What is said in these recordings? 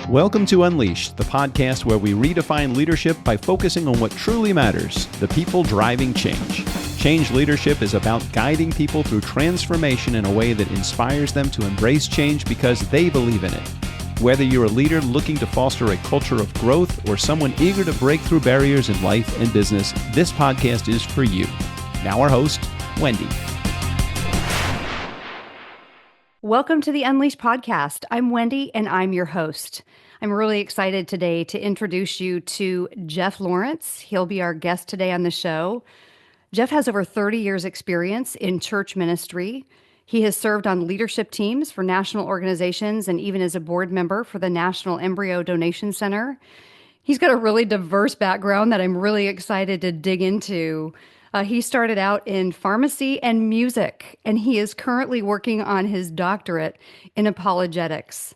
Welcome to Unleashed, the podcast where we redefine leadership by focusing on what truly matters, the people driving change. Change leadership is about guiding people through transformation in a way that inspires them to embrace change because they believe in it. Whether you're a leader looking to foster a culture of growth or someone eager to break through barriers in life and business, this podcast is for you. Now our host, Wendi. Welcome to the Unleashed podcast. I'm Wendi, and I'm your host. I'm really excited today to introduce you to Jeff Lawrence. He'll be our guest today on the show. Jeff has over 30 years experience in church ministry. He has served on leadership teams for national organizations and even as a board member for the National Embryo Donation Center. He's got a really diverse background that I'm really excited to dig into. He started out in pharmacy and music, and he is currently working on his doctorate in apologetics.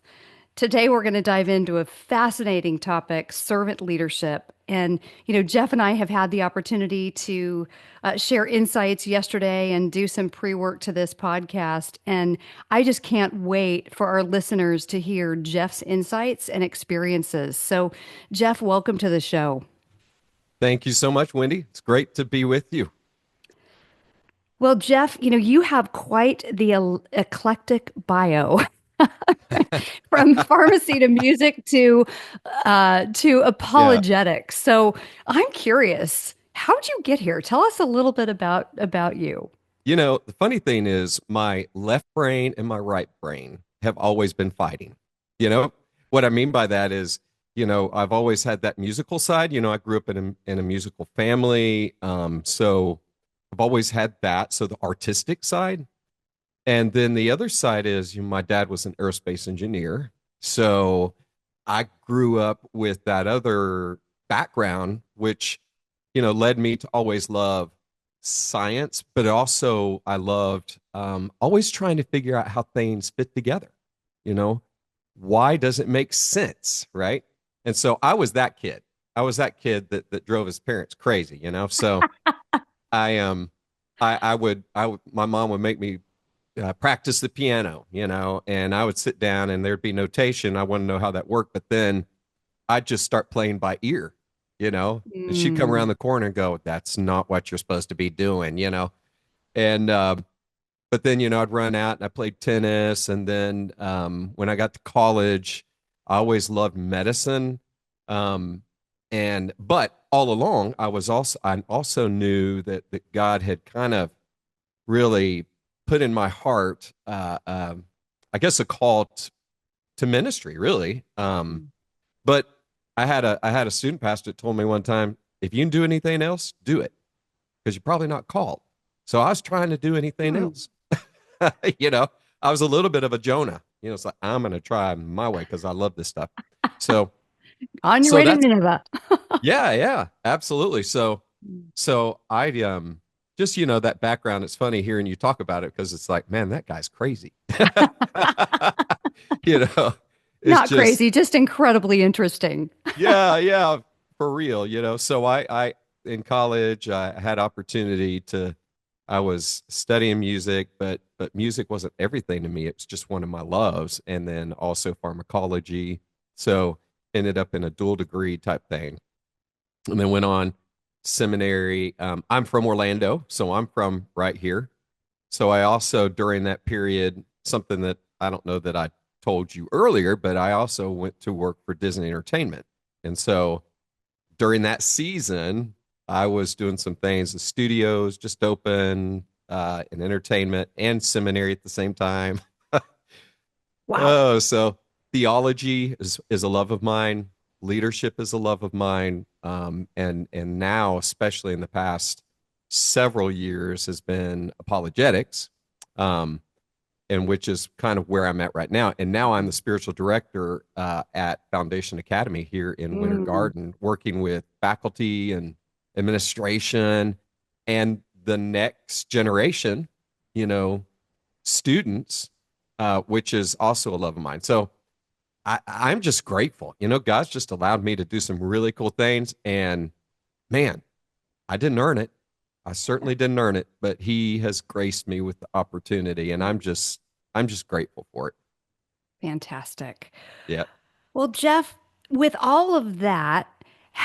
Today, we're going to dive into a fascinating topic, servant leadership. And, Jeff and I have had the opportunity to share insights yesterday and do some pre-work to this podcast. And I just can't wait for our listeners to hear Jeff's insights and experiences. So, Jeff, welcome to the show. Thank you so much, Wendi. It's great to be with you. Well, Jeff, you have quite the eclectic bio. From pharmacy to music to apologetics. Yeah. So I'm curious, how'd you get here? Tell us a little bit about you. The funny thing is my left brain and my right brain have always been fighting. What I mean by that is, I've always had that musical side. I grew up in a musical family. So I've always had that. So the artistic side. And then the other side is, my dad was an aerospace engineer. So I grew up with that other background, which, led me to always love science, but also I loved always trying to figure out how things fit together. Why does it make sense, right? And so I was that kid. that drove his parents crazy, So my mom would make me practice the piano, and I would sit down and there'd be notation. I want to know how that worked, but then I'd just start playing by ear, and she'd come around the corner and go, "That's not what you're supposed to be doing," and but then I'd run out and I played tennis, and then when I got to college, I always loved medicine, but all along I also knew that God had kind of really put in my heart, I guess, a call to ministry, really. But I had a student pastor that told me one time, if you can do anything else, do it, because you're probably not called. So I was trying to do anything else. I was a little bit of a Jonah. It's like, I'm going to try my way because I love this stuff. So on your way to Nineveh. yeah, absolutely. So I just, that background, it's funny hearing you talk about it because it's like, man, that guy's crazy. Not crazy, just incredibly interesting. yeah, for real, So I in college, I had opportunity I was studying music, but music wasn't everything to me. It was just one of my loves. And then also pharmacology. So ended up in a dual degree type thing. And then went on seminary. I'm from Orlando, so I'm from right here. So I also, during that period, something that I don't know that I told you earlier, but I also went to work for Disney Entertainment. And so during that season, I was doing some things. The studios just opened, in entertainment and seminary at the same time. Wow. Oh, so theology is a love of mine. Leadership is a love of mine. And now, especially in the past several years, has been apologetics, and which is kind of where I'm at right now. And now I'm the spiritual director at Foundation Academy here in Winter Garden, working with faculty and administration and the next generation, students, which is also a love of mine. So I'm just grateful. God's just allowed me to do some really cool things. And man, I didn't earn it. I certainly didn't earn it, but he has graced me with the opportunity. And I'm just grateful for it. Fantastic. Yeah. Well, Jeff, with all of that,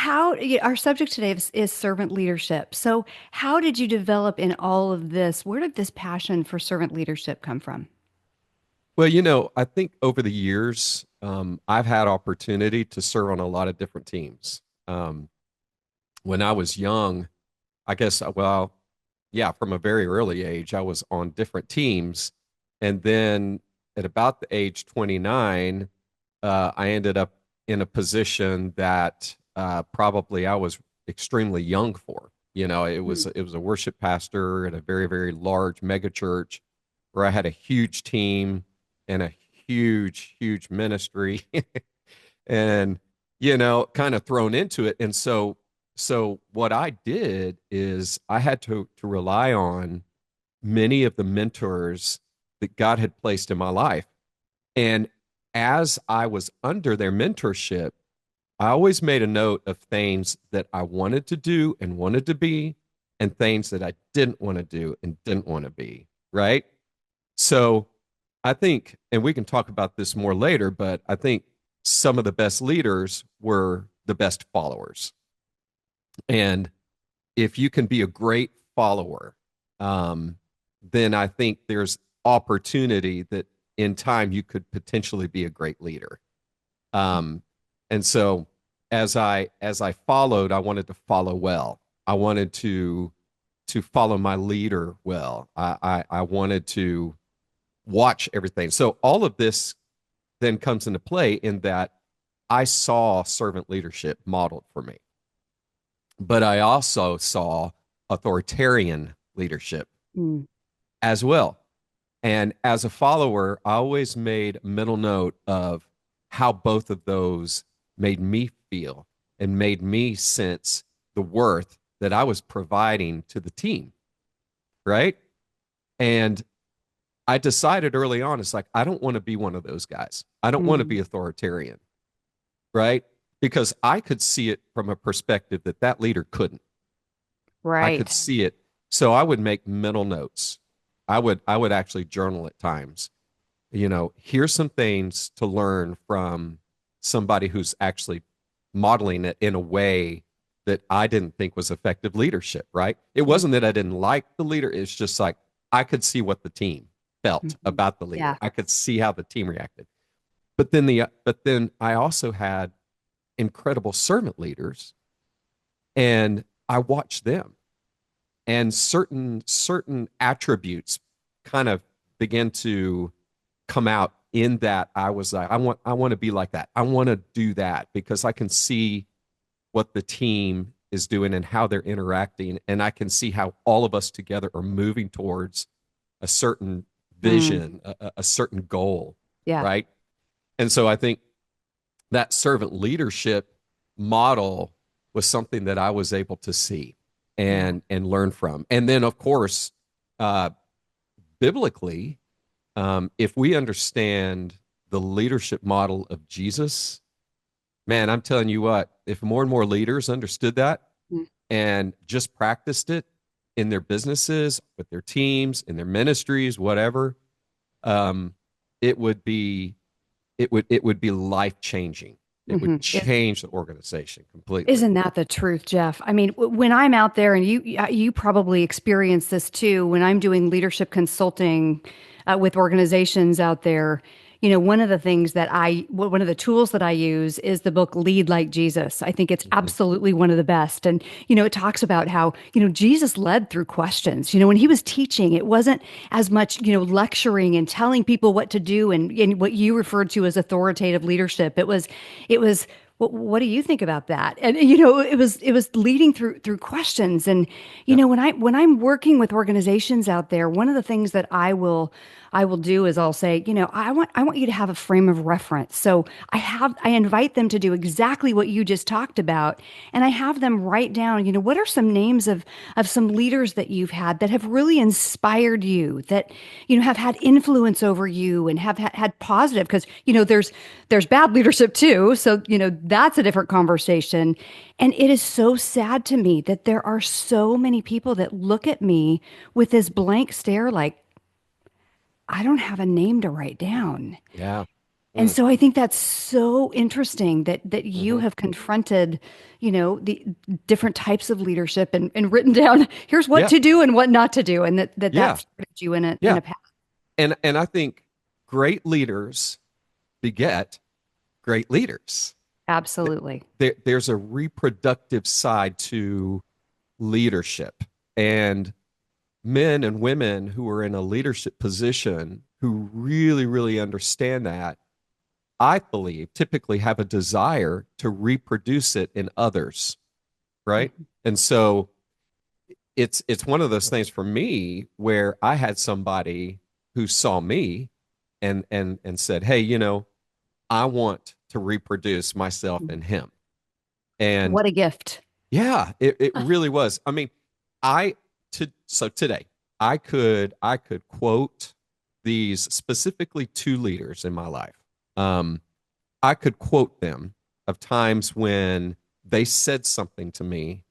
our subject today is servant leadership. So, how did you develop in all of this? Where did this passion for servant leadership come from? Well, I think over the years, I've had opportunity to serve on a lot of different teams. Um, when I was young, I guess, well, yeah, from a very early age, I was on different teams. And then at about the age 29, I ended up in a position that probably I was extremely young for. It was a worship pastor at a very, very large mega church where I had a huge team and a huge, huge ministry and kind of thrown into it. And so what I did is I had to rely on many of the mentors that God had placed in my life. And as I was under their mentorship, I always made a note of things that I wanted to do and wanted to be, and things that I didn't want to do and didn't want to be. Right. So I think, and we can talk about this more later, but I think some of the best leaders were the best followers. And if you can be a great follower, um, then I think there's opportunity that in time you could potentially be a great leader. Um, and so as I followed, I wanted to follow well. I wanted to follow my leader well. I wanted to watch everything. So all of this then comes into play in that I saw servant leadership modeled for me, but I also saw authoritarian leadership Mm, as well. And as a follower, I always made mental note of how both of those made me feel and made me sense the worth that I was providing to the team. Right. And I decided early on, it's like, I don't want to be one of those guys. I don't want to mm, be authoritarian. Right. Because I could see it from a perspective that that leader couldn't. I could right. see it. So I would make mental notes. I would actually journal at times. Here's some things to learn from somebody who's actually modeling it in a way that I didn't think was effective leadership, right? It Yeah. wasn't that I didn't like the leader, it's just like I could see what the team felt Mhm. about the Yeah. leader. I could see how the team reacted. But then I also had incredible servant leaders, and I watched them, and certain attributes kind of begin to come out in that. I was like, I want to be like that. I want to do that because I can see what the team is doing and how they're interacting, and I can see how all of us together are moving towards a certain Mm, vision, a certain goal, yeah. right? And so I think that servant leadership model was something that I was able to see Yeah. and learn from. And then, of course, uh, biblically, if we understand the leadership model of Jesus, man, I'm telling you what, if more and more leaders understood that Mm. and just practiced it in their businesses, with their teams, in their ministries, whatever, um, it would be it would be life changing. It would Hmm. change the organization completely. Isn't that the truth, Jeff? I mean, when I'm out there, and you probably experience this too, when I'm doing leadership consulting with organizations out there, one of the things one of the tools that I use is the book Lead Like Jesus. I think it's Mhm. absolutely one of the best. And, it talks about how, Jesus led through questions. When he was teaching, it wasn't as much, lecturing and telling people what to do and what you referred to as authoritative leadership. It was what do you think about that? And it was leading through questions. And Yep. when I'm working with organizations out there, one of the things that I will do is I'll say, I want you to have a frame of reference. So I invite them to do exactly what you just talked about, and I have them write down, what are some names of some leaders that you've had that have really inspired you, that have had influence over you and have had positive, because there's bad leadership too. So, that's a different conversation. And it is so sad to me that there are so many people that look at me with this blank stare like, I don't have a name to write down. Yeah. And so I think that's so interesting that you have confronted, the different types of leadership and written down here's what Yeah, to do and what not to do, and that yeah, started you in a yeah. path. And I think great leaders beget great leaders. Absolutely. There's a reproductive side to leadership, and men and women who are in a leadership position who really, really understand that, I believe, typically have a desire to reproduce it in others, right? And so it's one of those things for me where I had somebody who saw me and said, "Hey, I want to reproduce myself in him." And What a gift. yeah, it really was. I mean, so today I could quote these specifically two leaders in my life. Um, I could quote them of times when they said something to me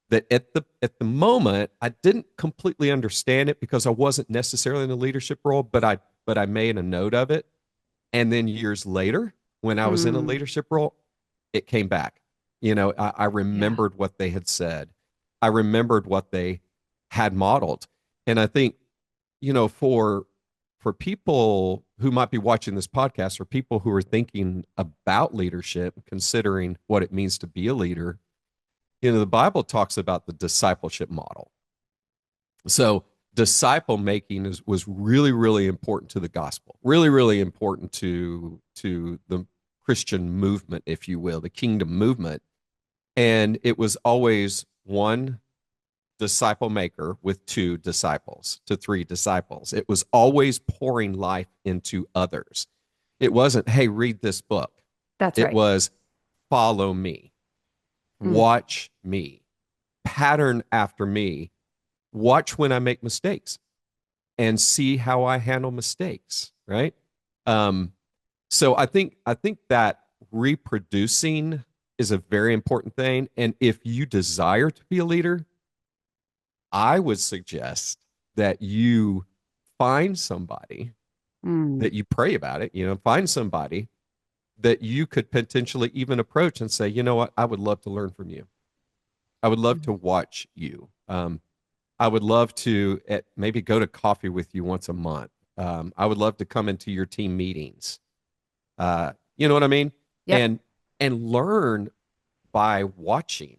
that at the moment I didn't completely understand it because I wasn't necessarily in a leadership role, but I made a note of it. And then years later, when I was in a Mm, leadership role, it came back. I yeah. remembered what they had said. I remembered what they had modeled. And I think, for people who might be watching this podcast or people who are thinking about leadership, considering what it means to be a leader, the Bible talks about the discipleship model. So disciple making was really, really important to the gospel, really, really important to the Christian movement, if you will, the kingdom movement. And it was always one disciple maker with two disciples to three disciples. It was always pouring life into others. It wasn't, hey, read this book. That's It right. was follow me, Mm, watch me, pattern after me, watch when I make mistakes and see how I handle mistakes, right? Um, so I think that reproducing is a very important thing. And if you desire to be a leader, I would suggest that you find somebody mm, that you pray about it, find somebody that you could potentially even approach and say, you know what, I would love to learn from you. I would love to mm. watch you. I would love to maybe go to coffee with you once a month. I would love to come into your team meetings. You know what I mean? Yep. And learn by watching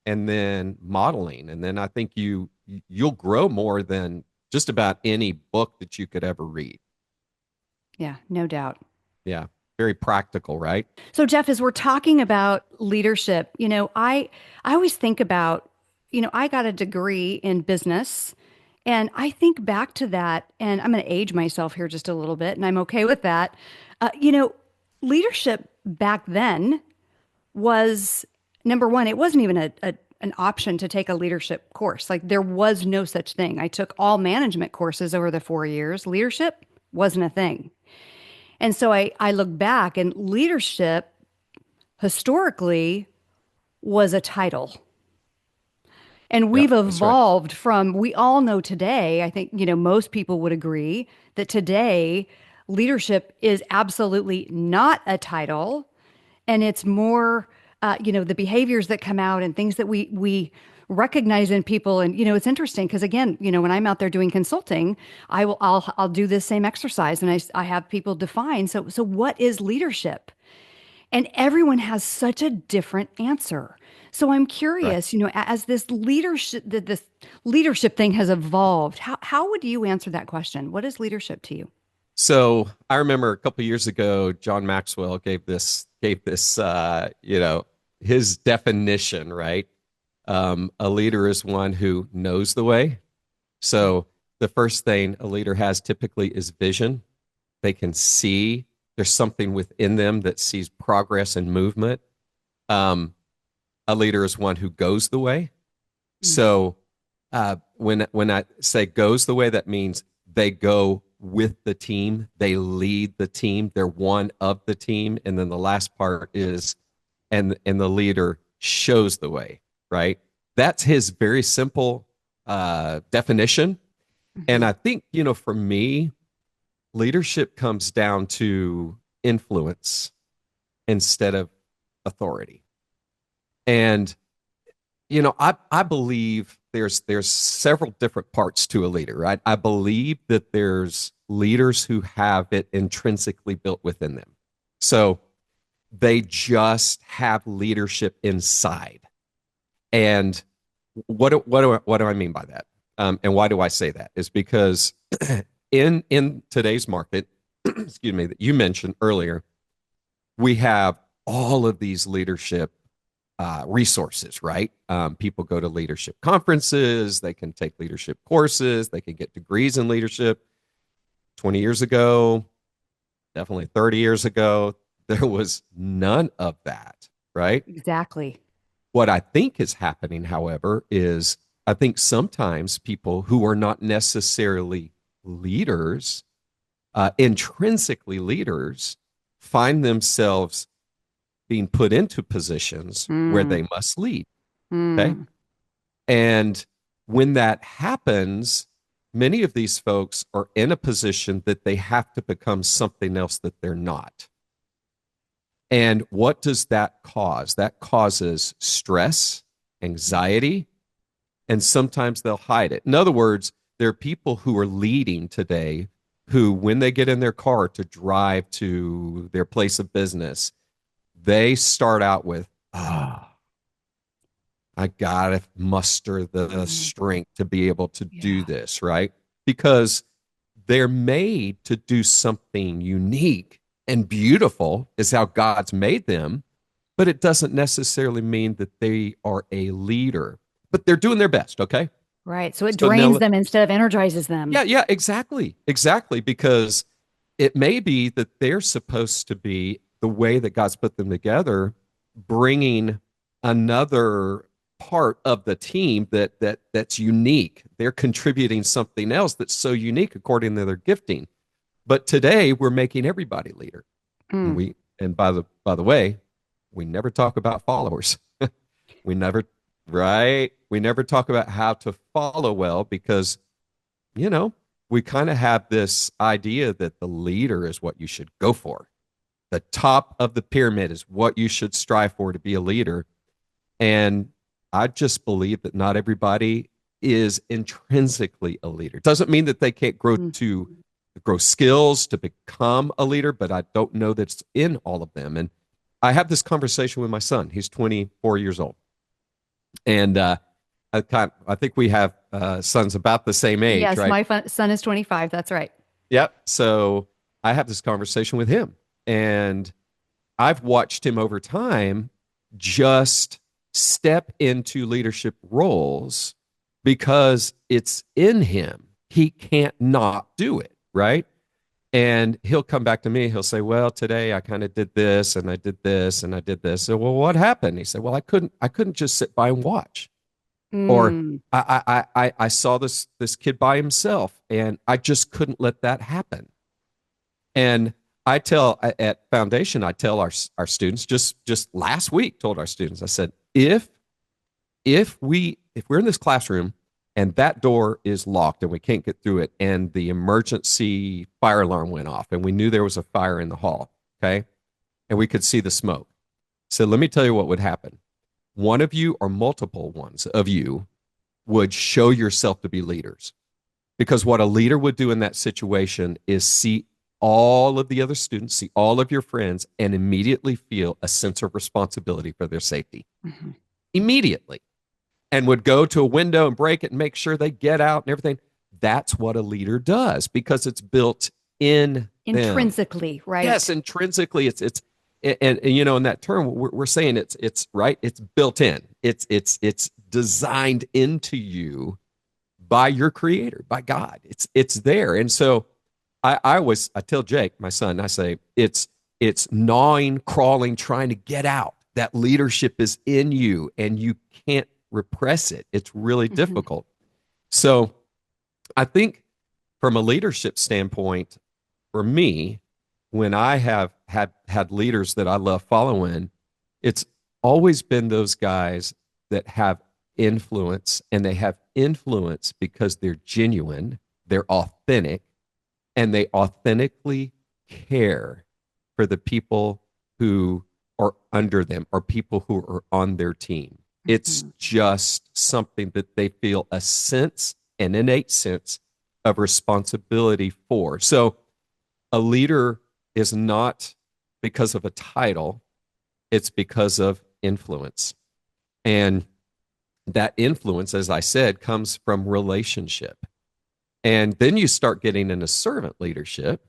and then modeling. And then I think you'll grow more than just about any book that you could ever read. Yeah, no doubt. Yeah. Very practical, right? So Jeff, as we're talking about leadership, I always think about, I got a degree in business, and I think back to that, and I'm going to age myself here just a little bit, and I'm okay with that. Uh, you know, Leadership back then was number one, it wasn't even an option to take a leadership course. Like there was no such thing. I took all management courses over the 4 years. Leadership wasn't a thing. And so I look back, and leadership historically was a title. And Yeah, we've that's right. evolved from, we all know today, I think, most people would agree that today leadership is absolutely not a title. And it's more, the behaviors that come out and things that we recognize in people. And, it's interesting because again, when I'm out there doing consulting, I'll do this same exercise and I have people define. So what is leadership? And everyone has such a different answer. So I'm Right. curious, as this leadership thing has evolved, how would you answer that question? What is leadership to you? So I remember a couple of years ago, John Maxwell gave this his definition, right? A leader is one who knows the way. So the first thing a leader has typically is vision. They can see there's something within them that sees progress and movement. Um, a leader is one who goes the way. Mm, So when I say goes the way, that means they go with the team, they lead the team, they're one of the team, and then the last part is and the leader shows the way. Right? That's his very simple definition. And mhm, I think for me, leadership comes down to influence instead of authority. And I believe there's several different parts to a leader, right? I believe that there's leaders who have it intrinsically built within them. So they just have leadership inside. And what do I mean by that? And why do I say that? Is because in today's market, excuse me, that you mentioned earlier, we have all of these leadership resources, right? People go to leadership conferences, they can take leadership courses, they can get degrees in leadership. 20 years ago, definitely 30 years ago, there was none of that, right? Exactly. What I think is happening, however, is I think sometimes people who are not necessarily leaders, intrinsically leaders, find themselves being put into positions where they must lead. Okay. And when that happens, many of these folks are in a position that they have to become something else that they're not. And what does that cause? That causes stress, anxiety, and sometimes they'll hide it. In other words, there are people who are leading today who, when they get in their car to drive to their place of business, they start out with, I got to muster the strength to be able to do this, right? Because they're made to do something unique and beautiful, is how God's made them, but it doesn't necessarily mean that they are a leader. But they're doing their best, okay? Right. So it drains them instead of energizes them. Yeah, exactly. Exactly, because it may be that they're supposed to be, the way that God's put them together, bringing another part of the team that's unique. They're contributing something else that's so unique according to their gifting. But today we're making everybody leader. And by the way, we never talk about followers. we never talk about how to follow well, because we kind of have this idea that the leader is what you should go for. The top of the pyramid is what you should strive for to be a leader. And I just believe that not everybody is intrinsically a leader. Doesn't mean that they can't grow skills to become a leader, but I don't know that it's in all of them. And I have this conversation with my son. He's 24 years old. And I think we have sons about the same age, yes, right? My son is 25. That's right. Yep. So I have this conversation with him. And I've watched him over time just step into leadership roles because it's in him. He can't not do it, right? And he'll come back to me. He'll say, well, today I kind of did this and I did this and I did this. So, well, what happened? He said, well, I couldn't just sit by and watch. Or I saw this kid by himself and I just couldn't let that happen. And at Foundation, I tell our students, just last week told our students, I said, if we're in this classroom and that door is locked and we can't get through it, and the emergency fire alarm went off and we knew there was a fire in the hall, okay, and we could see the smoke. So let me tell you what would happen. One of you or multiple ones of you would show yourself to be leaders, because what a leader would do in that situation is see all of the other students, see all of your friends, and immediately feel a sense of responsibility for their safety. Immediately. And would go to a window and break it and make sure they get out and everything. That's what a leader does, because it's built in intrinsically, right? Yes, intrinsically. It's and in that term we're saying it's right. It's built in. It's designed into you by your Creator, by God. It's there. And so I tell Jake, my son, I say it's gnawing, crawling, trying to get out. That leadership is in you, and you can't repress it. It's really difficult. So I think from a leadership standpoint, for me, when I have had leaders that I love following, it's always been those guys that have influence, and they have influence because they're genuine, they're authentic, and they authentically care for the people who are under them or people who are on their team. It's just something that they feel a sense, an innate sense of responsibility for. So a leader is not because of a title, it's because of influence. And that influence, as I said, comes from relationship. And then you start getting into servant leadership,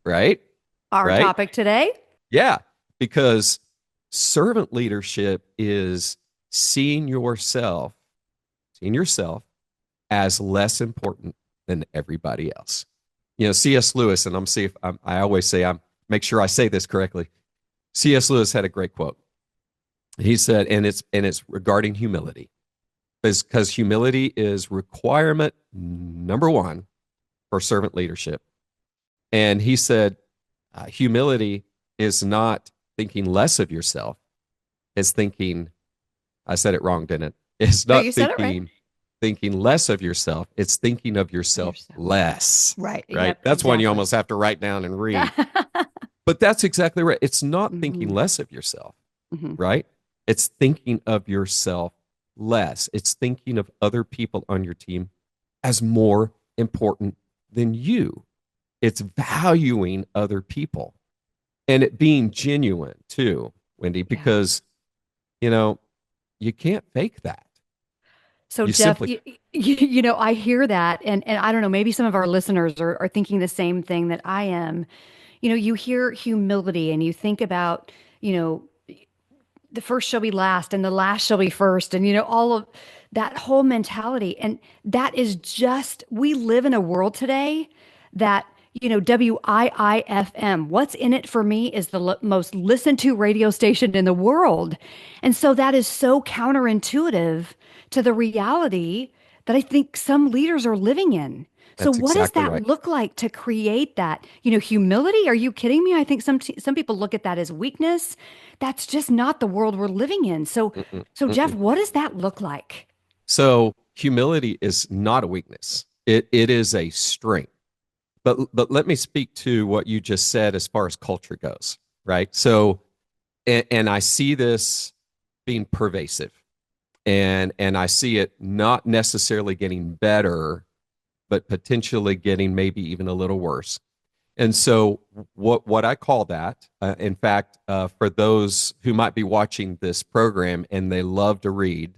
right? Our Right? topic today. Yeah, because servant leadership is seeing yourself as less important than everybody else. You know, C.S. Lewis, and I always say, make sure I say this correctly. C.S. Lewis had a great quote. He said, and it's regarding humility, because humility is requirement number one for servant leadership. And he said, humility is not thinking less of yourself. It's thinking, I said it wrong, didn't it? It's No, not you said it right. thinking less of yourself. It's thinking of yourself less. Right. Right. Yep, That's one you exactly. almost have to write down and read. But that's exactly right. It's not thinking less of yourself, right? It's thinking of yourself less. It's thinking of other people on your team as more important than you. It's valuing other people and it being genuine too, Wendy, because, you know, you can't fake that. So You Jeff, simply, you know, I hear that, and I don't know, maybe some of our listeners are thinking the same thing that I am. You know, you hear humility and you think about, you know, the first shall be last and the last shall be first, and you know, all of that whole mentality. And that is just, we live in a world today that, you know, WIIFM, what's in it for me is the most listened to radio station in the world. And so that is so counterintuitive to the reality that I think some leaders are living in. So that's what does exactly that right. look like to create that, you know, humility? Are you kidding me? I think some people look at that as weakness. That's just not the world we're living in. So Mm-mm, Jeff, mm-mm. what does that look like? So humility is not a weakness. It is a strength. But let me speak to what you just said as far as culture goes, right? So and I see this being pervasive and I see it not necessarily getting better, but potentially getting maybe even a little worse. And so what I call that, in fact, for those who might be watching this program and they love to read,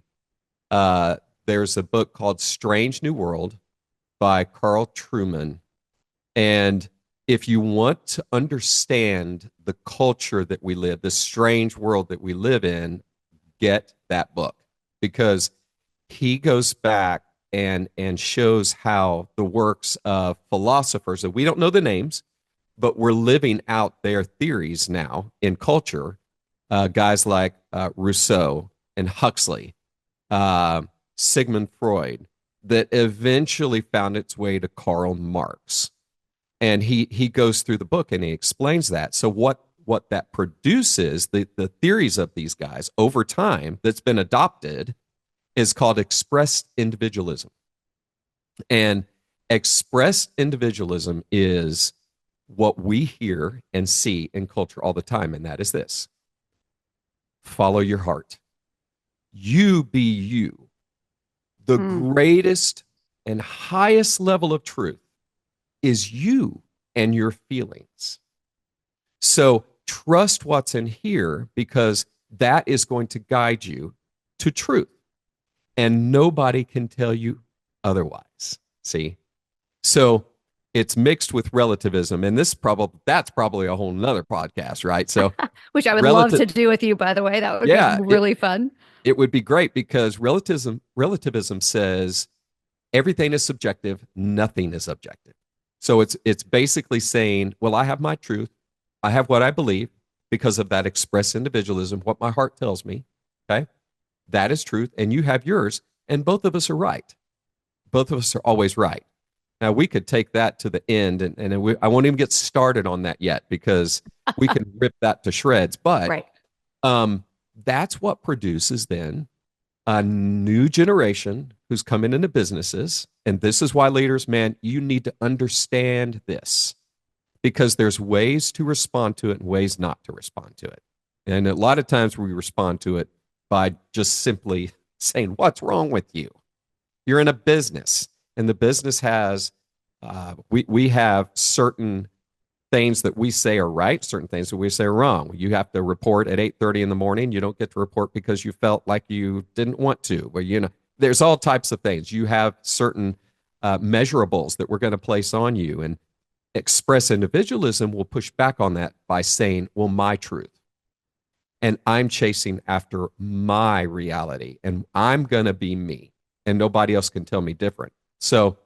uh, there's a book called Strange New World by Carl Truman. And if you want to understand the culture that we live, the strange world that we live in, get that book because he goes back and shows how the works of philosophers that we don't know the names, but we're living out their theories now in culture. Guys like Rousseau and Huxley, uh, Sigmund Freud, that eventually found its way to Karl Marx. And he goes through the book and he explains that. So what that produces, the theories of these guys over time that's been adopted is called expressed individualism. And expressed individualism is what we hear and see in culture all the time, and that is this: follow your heart. You be you. The greatest and highest level of truth is you and your feelings. So trust what's in here because that is going to guide you to truth. And nobody can tell you otherwise. See? So it's mixed with relativism. And that's probably a whole nother podcast, right? So Which I would love relative, to do with you, by the way. That would be yeah, really fun. it would be great because relativism says everything is subjective, nothing is objective. So it's basically saying, well, I have my truth, I have what I believe because of that express individualism, what my heart tells me. Okay, that is truth, and you have yours, and both of us are right. Both of us are always right. Now we could take that to the end, and I won't even get started on that yet because we can rip that to shreds. But Right. that's what produces then a new generation who's coming into businesses. And this is why leaders, man, you need to understand this. because there's ways to respond to it and ways not to respond to it. And a lot of times we respond to it by just simply saying, what's wrong with you? You're in a business, and the business has, we have certain things that we say are right, certain things that we say are wrong. You have to report at 8:30 in the morning. You don't get to report because you felt like you didn't want to. But, there's all types of things. You have certain measurables that we're going to place on you. And express individualism will push back on that by saying, well, my truth. And I'm chasing after my reality, and I'm going to be me, and nobody else can tell me different. So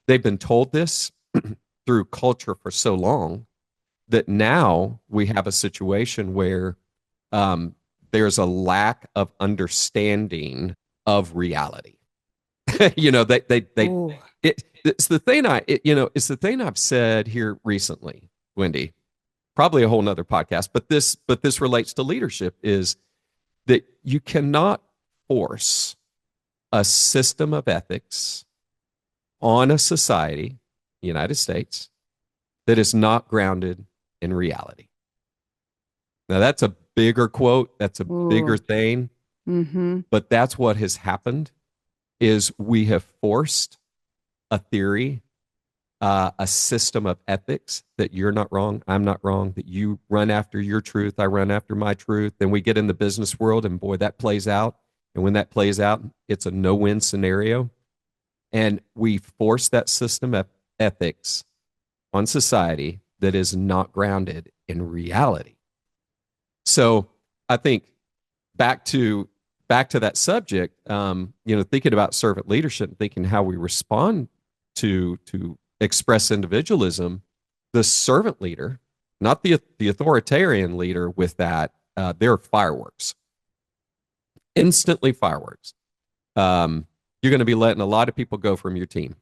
they've been told this through culture for so long that now we have a situation where there's a lack of understanding of reality. It's the thing it's the thing I've said here recently, Wendi, probably a whole nother podcast, but this relates to leadership, is that you cannot force a system of ethics on a society, the United States, that is not grounded in reality. Now, that's a bigger quote. That's a bigger thing. Mm-hmm. But that's what has happened, is we have forced a theory, a system of ethics that you're not wrong, I'm not wrong, that you run after your truth, I run after my truth. Then we get in the business world, and boy, that plays out. And when that plays out, it's a no-win scenario. And we force that system of ethics on society that is not grounded in reality. So I think back to that subject, thinking about servant leadership and thinking how we respond to express individualism, the servant leader, not the authoritarian leader with that, they're fireworks. Instantly fireworks. You're going to be letting a lot of people go from your team.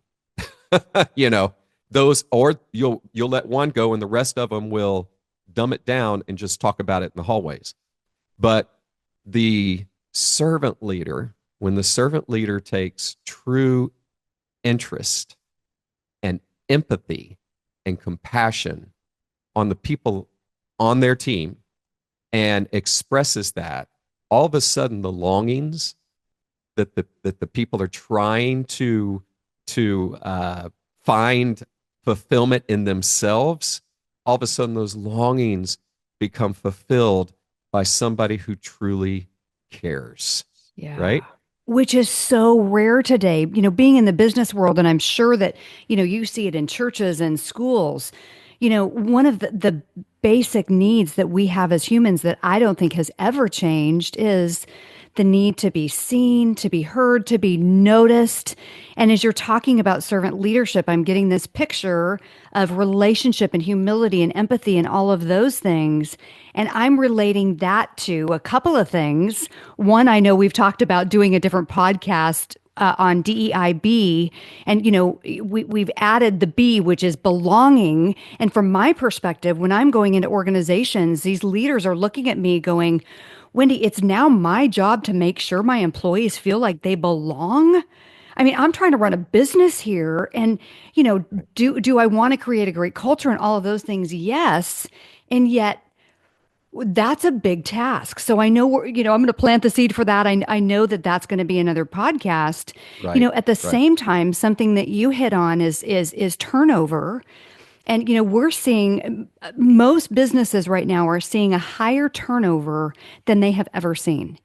Those, or you'll let one go and the rest of them will dumb it down and just talk about it in the hallways. But the servant leader, when the servant leader takes true interest and empathy and compassion on the people on their team and expresses that, all of a sudden the longings that the people are trying to find fulfillment in themselves, all of a sudden those longings become fulfilled by somebody who truly cares. Yeah. Right? Which is so rare today, being in the business world. And I'm sure that, you see it in churches and schools. One of the basic needs that we have as humans that I don't think has ever changed is the need to be seen, to be heard, to be noticed. And as you're talking about servant leadership, I'm getting this picture of relationship and humility and empathy and all of those things. And I'm relating that to a couple of things. One, I know we've talked about doing a different podcast on DEIB, and we've added the B, which is belonging. And from my perspective, when I'm going into organizations, these leaders are looking at me going, Wendi, it's now my job to make sure my employees feel like they belong. I mean, I'm trying to run a business here, and do I want to create a great culture and all of those things? Yes, and yet that's a big task. So I know I'm going to plant the seed for that. I know that that's going to be another podcast. Right, At the same time, something that you hit on is turnover. And, we're seeing most businesses right now are seeing a higher turnover than they have ever seen.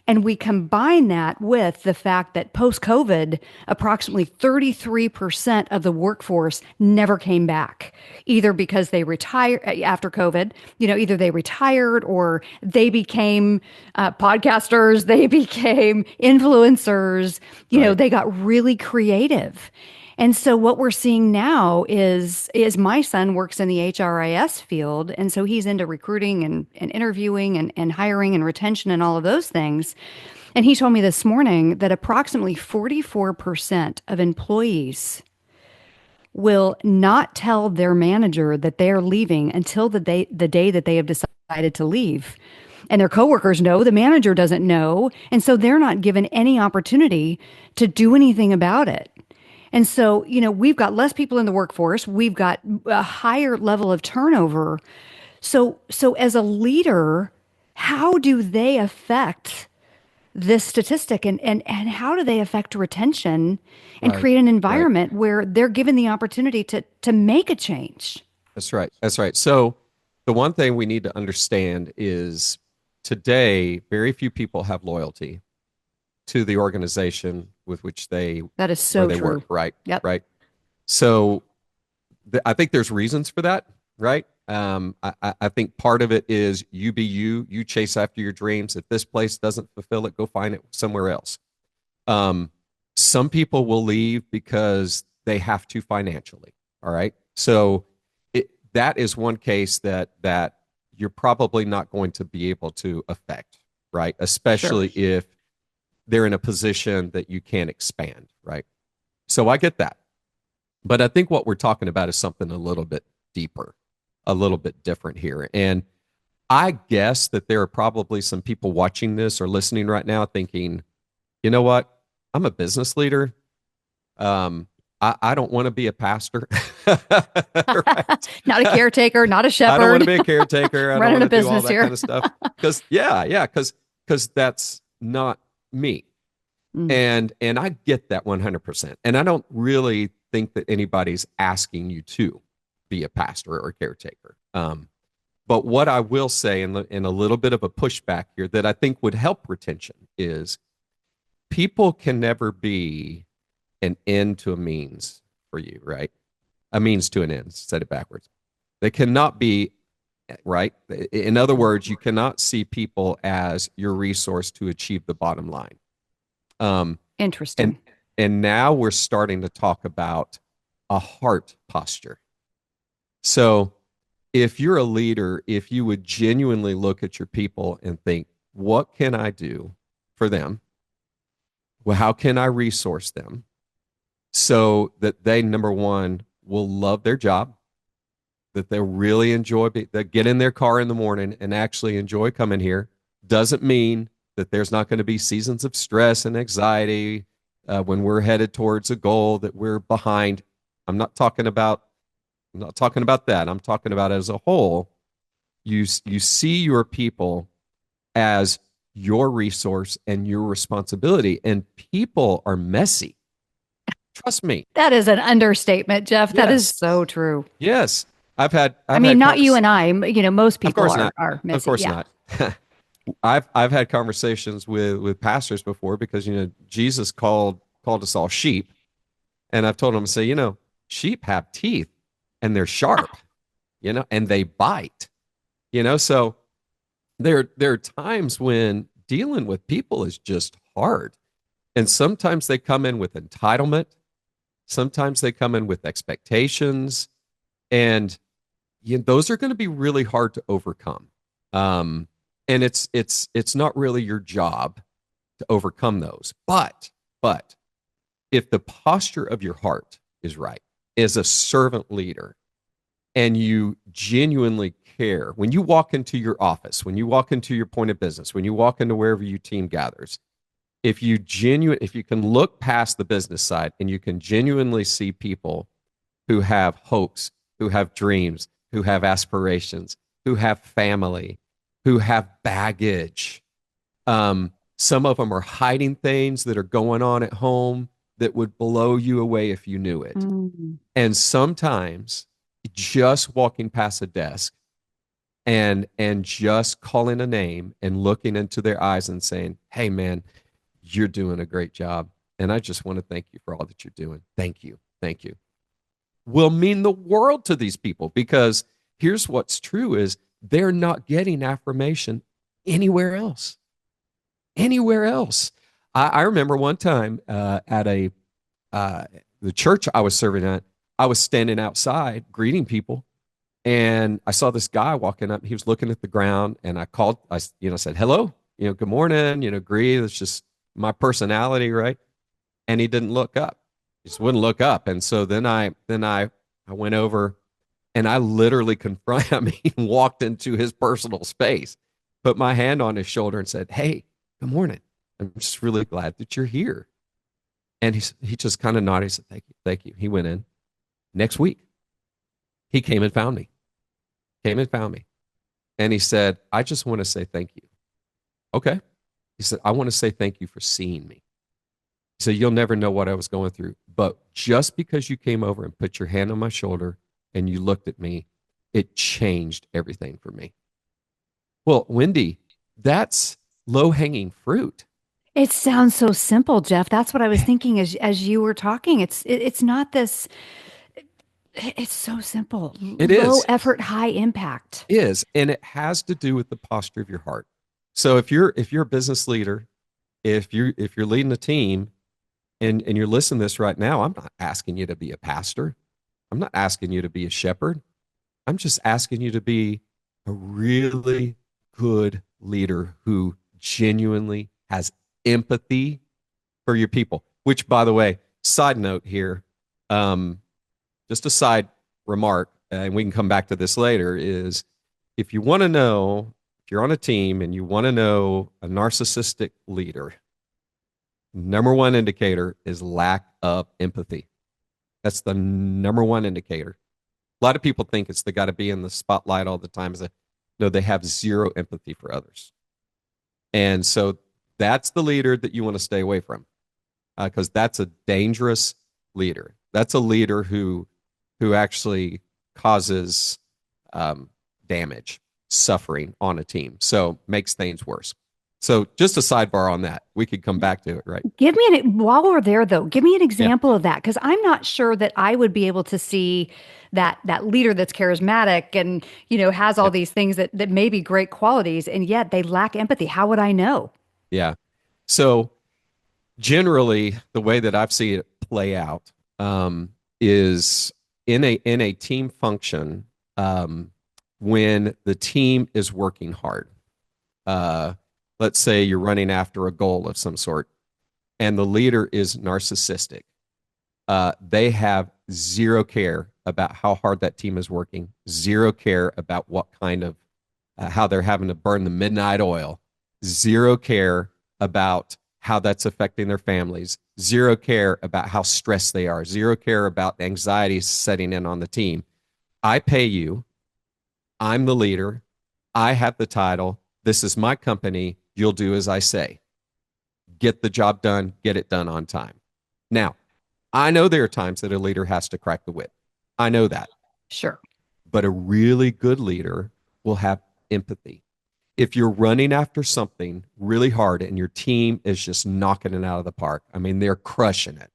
And we combine that with the fact that post-COVID, approximately 33% of the workforce never came back, either because they retired after COVID, either they retired or they became podcasters, they became influencers, Right. they got really creative. And so what we're seeing now is my son works in the HRIS field. And so he's into recruiting and interviewing and hiring and retention and all of those things. And he told me this morning that approximately 44% of employees will not tell their manager that they are leaving until the day that they have decided to leave. And their coworkers know, the manager doesn't know. And so they're not given any opportunity to do anything about it. And so, we've got less people in the workforce. We've got a higher level of turnover. So as a leader, how do they affect this statistic and how do they affect retention and Right. create an Right. environment where they're given the opportunity to make a change? That's right. That's right. So the one thing we need to understand is today, very few people have loyalty to the organization with which That is where so they true. work. Right. Yep. Right. So I think there's reasons for that. Right. I think part of it is you be you, you chase after your dreams. If this place doesn't fulfill it, go find it somewhere else. Um, some people will leave because they have to financially. All right. So that is one case that you're probably not going to be able to affect, right? Sure. Especially if they're in a position that you can't expand, right? So I get that. But I think what we're talking about is something a little bit deeper, a little bit different here. And I guess that there are probably some people watching this or listening right now thinking, you know what? I'm a business leader. I don't want to be a pastor. Right? Not a caretaker, not a I don't want to shepherd. be a caretaker. I don't Running want a to do all business that here. kind of stuff. Because that's not me. Mm. And I get that 100%. And I don't really think that anybody's asking you to be a pastor or a caretaker. But what I will say in a little bit of a pushback here that I think would help retention is people can never be an end to a means for you, right? A means to an end. Said it backwards. They cannot be, right? In other words, you cannot see people as your resource to achieve the bottom line. And Interesting. and now we're starting to talk about a heart posture. So if you're a leader, if you would genuinely look at your people and think, what can I do for them? Well, how can I resource them so that they, number one, will love their job, that they really enjoy, that get in their car in the morning and actually enjoy coming here. Doesn't mean that there's not going to be seasons of stress and anxiety when we're headed towards a goal that we're behind. I'm not talking about. I'm not talking about that. I'm talking about as a whole. You see your people as your resource and your responsibility, and people are messy. Trust me. That is an understatement, Jeff. That is Yes. so true. Yes. I've I had mean, not you convers- and I, most Of people course not. are Of messy. course Yeah. not. I've had conversations with pastors before because Jesus called us all sheep, and I've told them to say sheep have teeth and they're sharp, and they bite, so there are times when dealing with people is just hard, and sometimes they come in with entitlement, sometimes they come in with expectations, and those are going to be really hard to overcome. And it's not really your job to overcome those. But if the posture of your heart is right, as a servant leader, and you genuinely care, when you walk into your office, when you walk into your point of business, when you walk into wherever your team gathers, if you can look past the business side and you can genuinely see people who have hopes, who have dreams, who have aspirations, who have family, who have baggage. Some of them are hiding things that are going on at home that would blow you away if you knew it. Mm. And sometimes just walking past a desk and just calling a name and looking into their eyes and saying, "Hey man, you're doing a great job. And I just want to thank you for all that you're doing. Thank you. Thank you." Will mean the world to these people, because here's what's true is they're not getting affirmation anywhere else. Anywhere else. I remember one time at the church I was serving at, I was standing outside greeting people, and I saw this guy walking up. He was looking at the ground, and I called. I said hello. Good morning. Greet. It's just my personality, right? And he didn't look up. He just wouldn't look up. And so then I went over and I literally confronted him. He walked into his personal space, put my hand on his shoulder and said, "Hey, good morning. I'm just really glad that you're here." And he just kind of nodded. He said, thank you, thank you. He went in. Next week, he came and found me, And he said, I just want to say thank you. Okay. He said, I want to say thank you for seeing me. He said, you'll never know what I was going through. But just because you came over and put your hand on my shoulder and you looked at me, it changed everything for me. Well, Wendi, that's low-hanging fruit. It sounds so simple, Jeff. That's what I was thinking as you were talking. It's not this. It's so simple. It Low is. effort, high impact. And it has to do with the posture of your heart. So if you're a business leader, if you're leading a team and you're listening to this right now, I'm not asking you to be a pastor. I'm not asking you to be a shepherd. I'm just asking you to be a really good leader who genuinely has empathy for your people. Which, by the way, side note here, just a side remark, and we can come back to this later, is if you want to know, if you're on a team and you want to know a narcissistic leader, number one indicator is lack of empathy. That's the number one indicator. A lot of people think it's they got to be in the spotlight all the time. No, they have zero empathy for others. And so that's the leader that you want to stay away from, because that's a dangerous leader. That's a leader who actually causes damage, suffering on a team. So makes things worse. So just a sidebar on that. We could come back to it, right? While we're there though, give me an example of that, because I'm not sure that I would be able to see that leader that's charismatic and has all these things that may be great qualities, and yet they lack empathy. How would I know? Yeah. So generally, the way that I've seen it play out is in a team function, when the team is working hard. Let's say you're running after a goal of some sort, and the leader is narcissistic. They have zero care about how hard that team is working, zero care about what kind of how they're having to burn the midnight oil, zero care about how that's affecting their families, zero care about how stressed they are, zero care about anxiety setting in on the team. I pay you. I'm the leader. I have the title. This is my company. You'll do as I say. Get the job done. Get it done on time. Now, I know there are times that a leader has to crack the whip. I know that. Sure. But a really good leader will have empathy. If you're running after something really hard and your team is just knocking it out of the park, I mean, they're crushing it,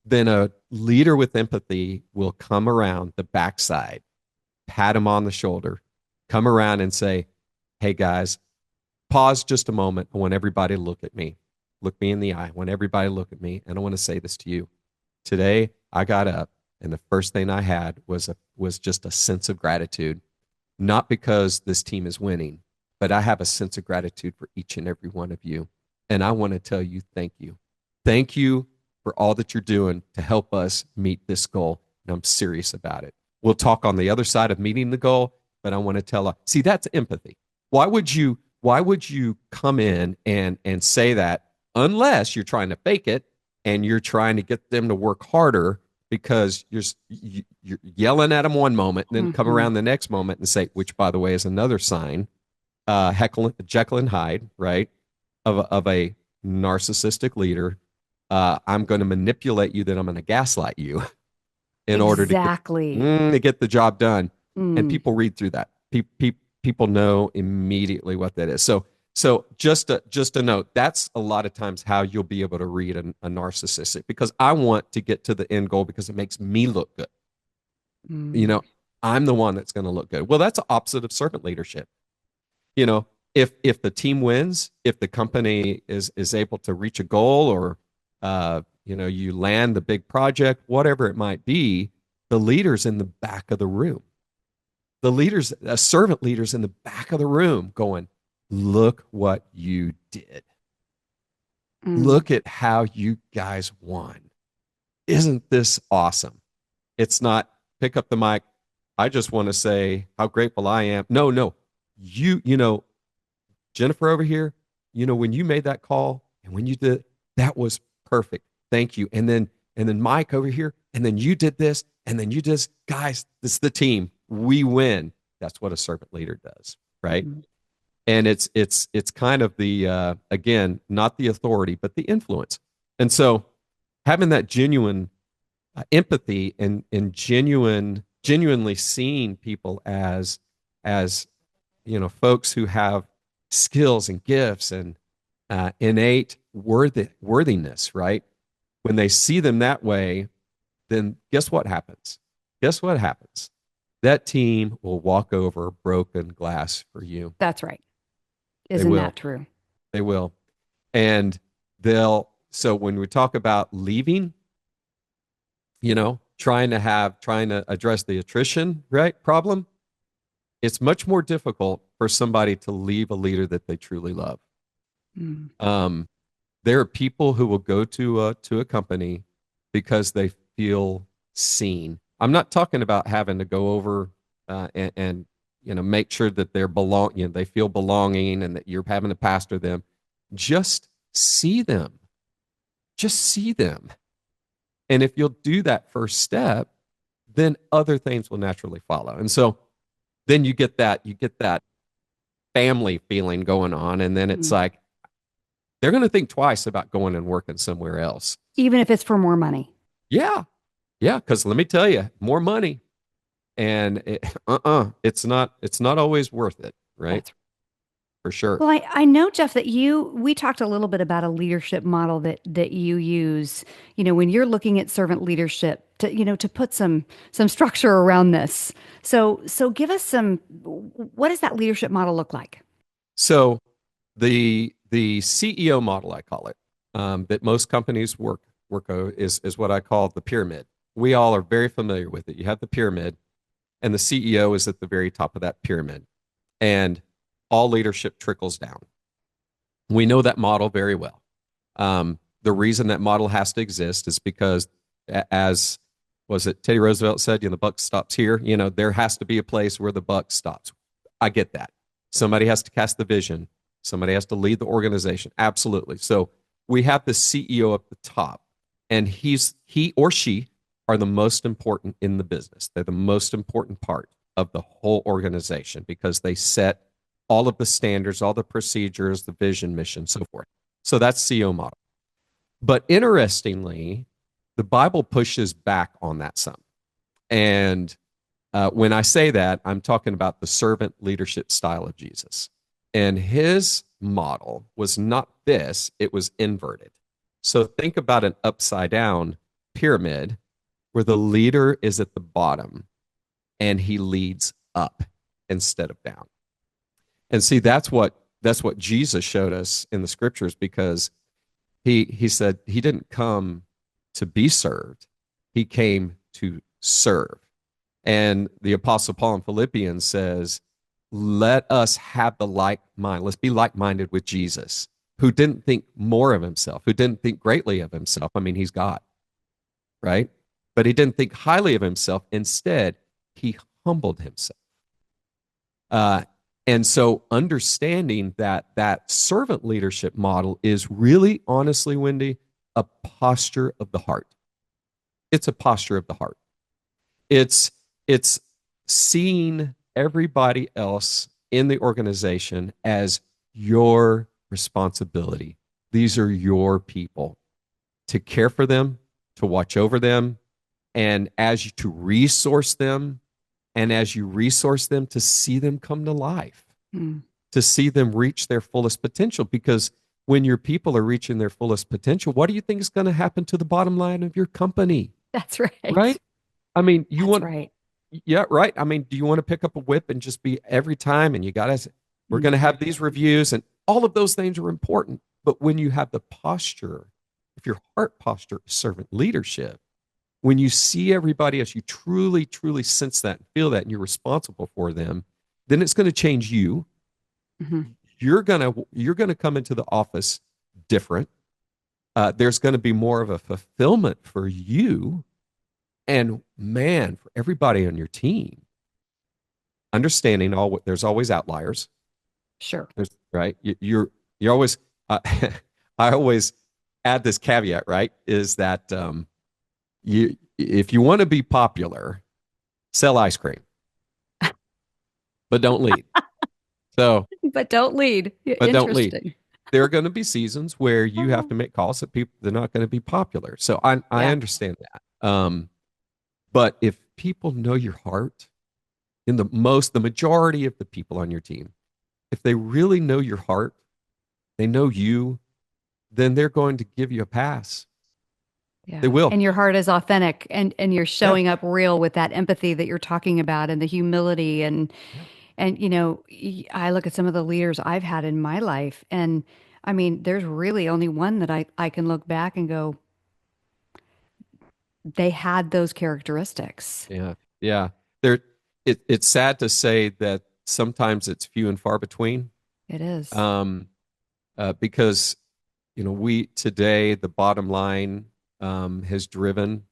then a leader with empathy will come around the backside, pat them on the shoulder, come around and say, hey, guys, pause just a moment. I want everybody to look at me. Look me in the eye. I want everybody to look at me. And I want to say this to you. Today, I got up, and the first thing I had was just a sense of gratitude, not because this team is winning, but I have a sense of gratitude for each and every one of you. And I want to tell you, thank you. Thank you for all that you're doing to help us meet this goal. And I'm serious about it. We'll talk on the other side of meeting the goal, but I want to tell see, that's empathy. Why would you come in and say that unless you're trying to fake it and you're trying to get them to work harder because you're yelling at them one moment and then come around the next moment and say, which by the way is another sign, Jekyll and Hyde, right, of a narcissistic leader. I'm going to manipulate you, then I'm going to gaslight you in order to get the job done. And people read through that. People know immediately what that is. So just a note, that's a lot of times how you'll be able to read a narcissistic, because I want to get to the end goal because it makes me look good. I'm the one that's going to look good. Well, that's the opposite of servant leadership. If the team wins, if the company is able to reach a goal, or you land the big project, whatever it might be, the leader's in the back of the room. Servant leader's in the back of the room going, look what you did. Look at how you guys won. Isn't this awesome? It's not pick up the mic. I just want to say how grateful I am. No. Jennifer over here, when you made that call and when you did, that was perfect. thank you. And then Mike over here, and then you did this, and then you just, guys, this is the team. We win. That's what a servant leader does, right? Mm-hmm. And it's kind of the again, not the authority, but the influence. And so having that genuine empathy and genuinely seeing people as folks who have skills and gifts and innate worthiness, right? When they see them that way, then guess what happens? Guess what happens? That team will walk over broken glass for you. That's right. They Isn't will. that true? They will. And so when we talk about leaving, trying to address the attrition, right, problem, it's much more difficult for somebody to leave a leader that they truly love. Mm. There are people who will go to a company because they feel seen. I'm not talking about having to go over and make sure that they feel belonging and that you're having to pastor them. Just see them. Just see them. And if you'll do that first step, then other things will naturally follow. And so then you get that family feeling going on, and then it's like they're going to think twice about going and working somewhere else, even if it's for more money. Yeah, because let me tell you, more money, and it's not always worth it, right? That's For sure. Well, I know, Jeff, that we talked a little bit about a leadership model that you use, when you're looking at servant leadership to put some structure around this. So give us what does that leadership model look like? So the CEO model, I call it, that most companies work is what I call the pyramid. We all are very familiar with it. You have the pyramid, and the CEO is at the very top of that pyramid. And all leadership trickles down. We know that model very well. The reason that model has to exist is because, as was it Teddy Roosevelt said, the buck stops here. There has to be a place where the buck stops. I get that. Somebody has to cast the vision. Somebody has to lead the organization. Absolutely. So we have the CEO up the top, and he or she are the most important in the business. They're the most important part of the whole organization because they set all of the standards, all the procedures, the vision, mission, so forth. So that's CEO model. But interestingly, the Bible pushes back on that some. And when I say that, I'm talking about the servant leadership style of Jesus. And his model was not this, it was inverted. So think about an upside down pyramid where the leader is at the bottom and he leads up instead of down. And see, that's what Jesus showed us in the scriptures, because he said he didn't come to be served. He came to serve. And the Apostle Paul in Philippians says, let us have the like mind. Let's be like-minded with Jesus, who didn't think more of himself, who didn't think greatly of himself. I mean, he's God, right? But he didn't think highly of himself. Instead, he humbled himself. And so understanding that servant leadership model is really, honestly, Wendy, a posture of the heart. It's a posture of the heart. It's seeing everybody else in the organization as your responsibility. These are your people. To care for them, to watch over them, and to resource them, and as you resource them, to see them come to life, to see them reach their fullest potential. Because when your people are reaching their fullest potential, what do you think is going to happen to the bottom line of your company? That's right. Right? I mean, Right. Yeah, right. I mean, do you want to pick up a whip and just be every time and we're going to have these reviews, and all of those things are important. But when you have the posture, if your heart posture is servant leadership, when you see everybody else, you truly, truly sense that and feel that, and you're responsible for them, then it's going to change you. Mm-hmm. You're gonna come into the office different. There's going to be more of a fulfillment for you, and man, for everybody on your team. Understanding there's always outliers. Sure. Right. You're always. I always add this caveat, right? Is that if you want to be popular, sell ice cream, but don't lead. So, But don't lead. but don't lead. Interesting. There are going to be seasons where you have to make calls that people they're not going to be popular. So I Yeah. understand that. But if people know your heart, in the majority of the people on your team, if they really know your heart, they know you, then they're going to give you a pass. They Yeah. will. And your heart is authentic and you're Yeah. showing up real with that empathy that you're talking about and the humility Yeah. and I look at some of the leaders I've had in my life and I mean, there's really only one that I can look back and go, they had those characteristics. Yeah. Yeah. There it's sad to say that sometimes it's few and far between. It is. Um, because we today the bottom line has driven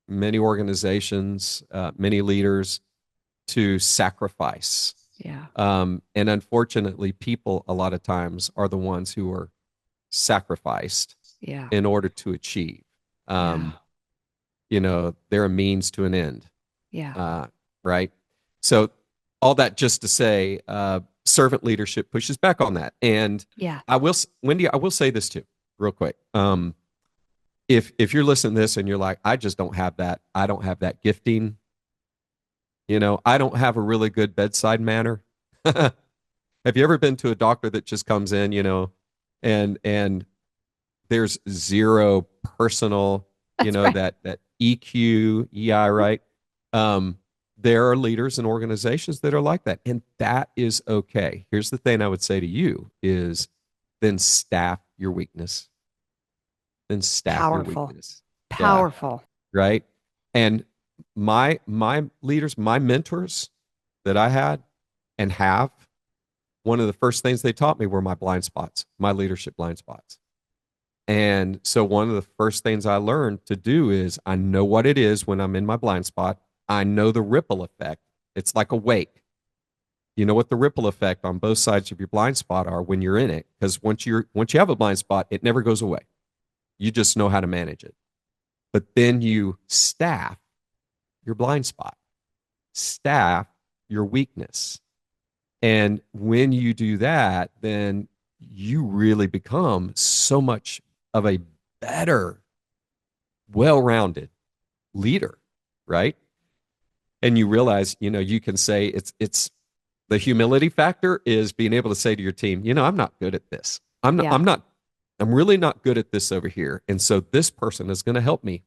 many organizations, many leaders to sacrifice. Yeah. And unfortunately, people a lot of times are the ones who are sacrificed Yeah. in order to achieve. Yeah. Um, they're a means to an end, Yeah. right? So, all that just to say, servant leadership pushes back on that. And Yeah. Wendy, I will say this too, real quick. If you're listening to this and you're like, I just don't have that, I don't have that gifting, I don't have a really good bedside manner. Have you ever been to a doctor that just comes in, and there's zero personal, That's right. that EQ, EI, right? There are leaders and organizations that are like that, and that is okay. Here's the thing I would say to you is then staff your weakness. Then staff your Powerful. weakness. Yeah, Powerful. right. And my leaders, my mentors that I had and have, one of the first things they taught me were my blind spots, my leadership blind spots. And so one of the first things I learned to do is I know what it is when I'm in my blind spot. I know the ripple effect. It's like a wake. You know what the ripple effect on both sides of your blind spot are when you're in it, because once you have a blind spot, it never goes away. You just know how to manage it. But then you staff your blind spot, staff your weakness. And when you do that, then you really become so much of a better, well-rounded leader, right? And you realize, you can say it's the humility factor is being able to say to your team, I'm not good at this. Yeah. I'm really not good at this over here. And so this person is going to help me.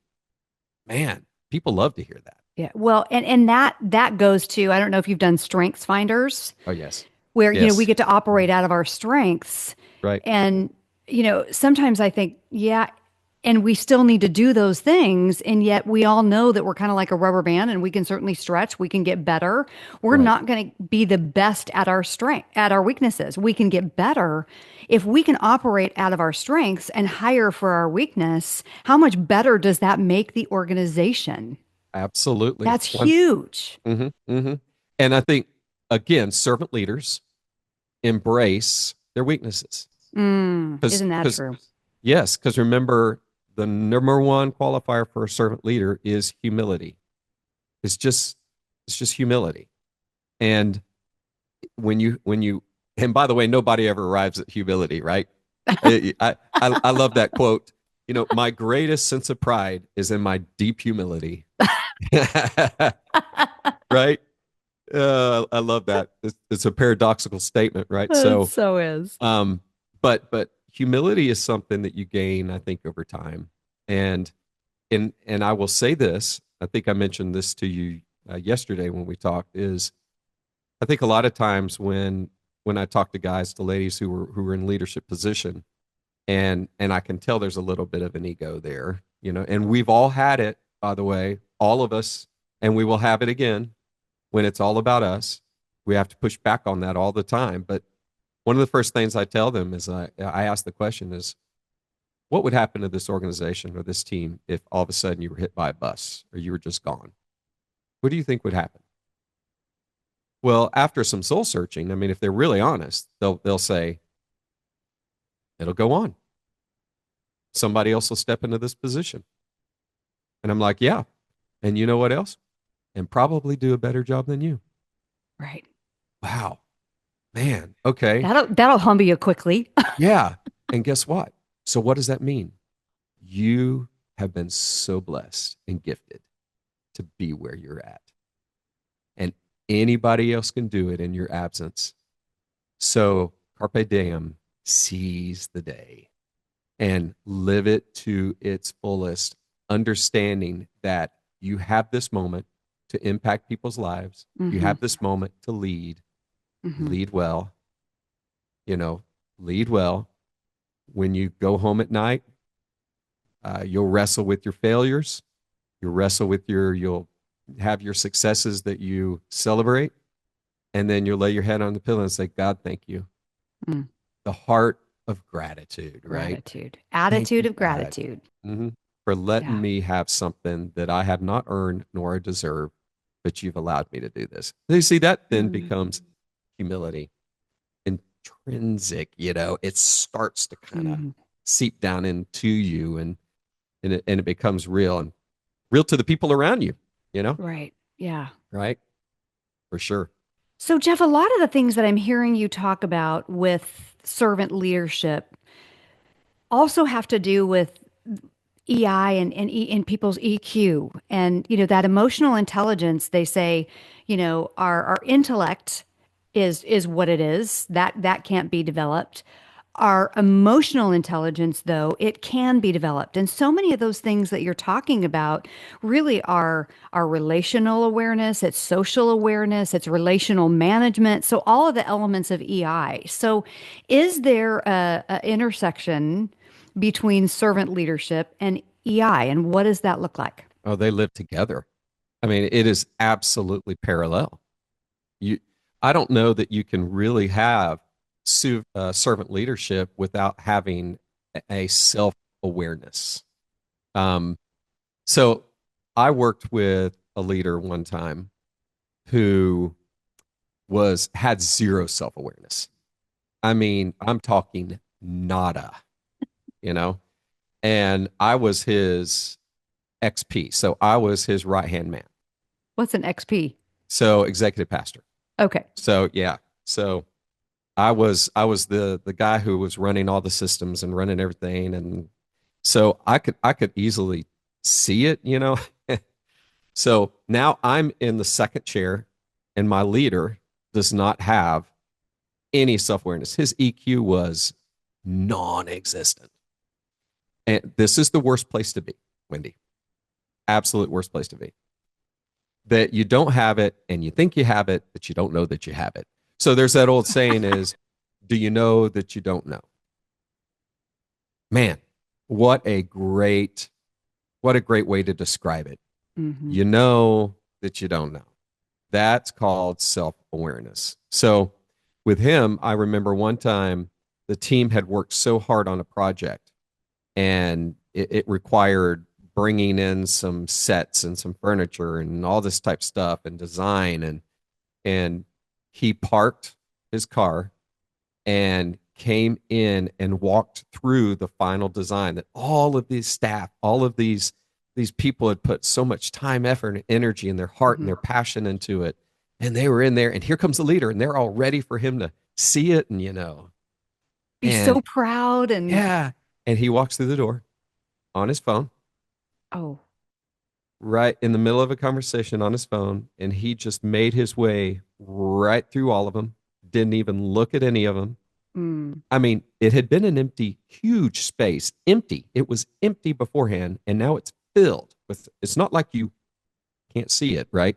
Man, people love to hear that. Yeah. Well, and that goes to, I don't know if you've done strengths finders Oh, yes. where, we Yes. get to operate out of our strengths. Right. And, sometimes I think, yeah, and we still need to do those things. And yet we all know that we're kind of like a rubber band and we can certainly stretch, we can get better. We're Right. not going to be the best at our at our weaknesses. We can get better. If we can operate out of our strengths and hire for our weakness, how much better does that make the organization? Absolutely. That's huge. And I think, again, servant leaders embrace their weaknesses. Isn't that true? Yes, because remember, the number one qualifier for a servant leader is humility. It's just humility. And and by the way, nobody ever arrives at humility, right? I love that quote. My greatest sense of pride is in my deep humility. Right? I love that. It's a paradoxical statement, right? It so is. But humility is something that you gain, I think, over time. And I will say this. I think I mentioned this to you yesterday when we talked. Is I think a lot of times when I talk to guys, to ladies who were in leadership position, and I can tell there's a little bit of an ego there, and we've all had it, by the way, all of us, and we will have it again when it's all about us. We have to push back on that all the time. But one of the first things I tell them is I ask the question is, what would happen to this organization or this team if all of a sudden you were hit by a bus or you were just gone? What do you think would happen? Well, after some soul searching, I mean, if they're really honest, they'll say, it'll go on. somebody else will step into this position. And I'm like, yeah. And you know what else? And probably do a better job than you. Right. Wow, man. Okay. That'll humble you quickly. Yeah. And guess what? So what does that mean? You have been so blessed and gifted to be where you're at. And anybody else can do it in your absence. So carpe diem, seize the day and live it to its fullest, understanding that you have this moment to impact people's lives. You Mm-hmm. have this moment to lead, Mm-hmm. lead well, lead well. When you go home at night, you'll wrestle with your failures. You'll have your successes that you celebrate. And then you'll lay your head on the pillow and say, God, thank you. Mm. The heart of gratitude, right? Gratitude. Thank Attitude you, of God, gratitude. for letting Yeah. me have something that I have not earned nor deserve, but you've allowed me to do this. You see, that then becomes humility, intrinsic, it starts to kind of seep down into you and it becomes real and real to the people around you, Right. Yeah. right? For sure. So, Jeff, a lot of the things that I'm hearing you talk about with servant leadership also have to do with EI and people's EQ and that emotional intelligence. They say, our intellect is what it is. That can't be developed. Our emotional intelligence, though, it can be developed. And so many of those things that you're talking about really are our relational awareness, it's social awareness, it's relational management. So all of the elements of EI. So is there a intersection between servant leadership and EI, and what does that look like? Oh, they live together. I mean, it is absolutely parallel. You, I don't know that you can really have servant leadership without having a self awareness. Um, so I worked with a leader one time who had zero self awareness. I mean, I'm talking nada, you know, and I was his XP. So I was his right hand man. What's an XP? So executive pastor. Okay. So yeah. So I was the guy who was running all the systems and running everything. And so I could easily see it. So now I'm in the second chair and my leader does not have any self-awareness. His EQ was non-existent. And this is the worst place to be, Wendy. Absolute worst place to be. That you don't have it and you think you have it, but you don't know that you have it. So there's that old saying is, do you know that you don't know? Man, what a great way to describe it. You know that you don't know. That's called self-awareness. So with him, I remember one time the team had worked so hard on a project and it required bringing in some sets and some furniture and all this type of stuff and design and he parked his car and came in and walked through the final design that all of these staff, all of these people had put so much time, effort, and energy and their heart and their passion into it. And they were in there, and here comes the leader, and they're all ready for him to see it, and Be and so proud and yeah. And he walks through the door on his phone, oh, right in the middle of a conversation on his phone, and he just made his way right through all of them, didn't even look at any of them. I mean, it had been an empty, huge space, empty. It was empty beforehand, and now it's filled with, it's not like you can't see it, right?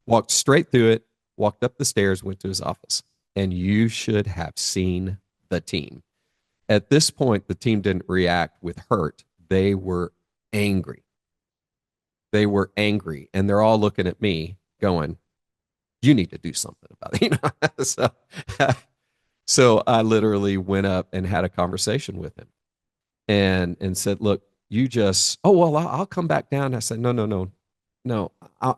Walked straight through it, walked up the stairs, went to his office. And you should have seen the team. At this point, the team didn't react with hurt. They were angry. They were angry, and they're all looking at me going, you need to do something about it. So I literally went up and had a conversation with him and said, look, you just, oh, well, I'll come back down. I said, no.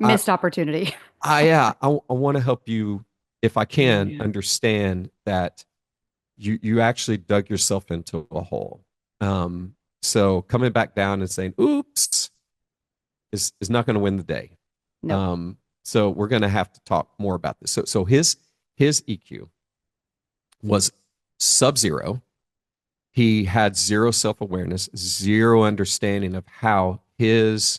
missed opportunity. I want to help you, if I can, Yeah. understand that you actually dug yourself into a hole. So coming back down and saying, oops, is not going to win the day. Nope. So we're going to have to talk more about this. So his EQ was sub-zero. He had zero self-awareness, zero understanding of how his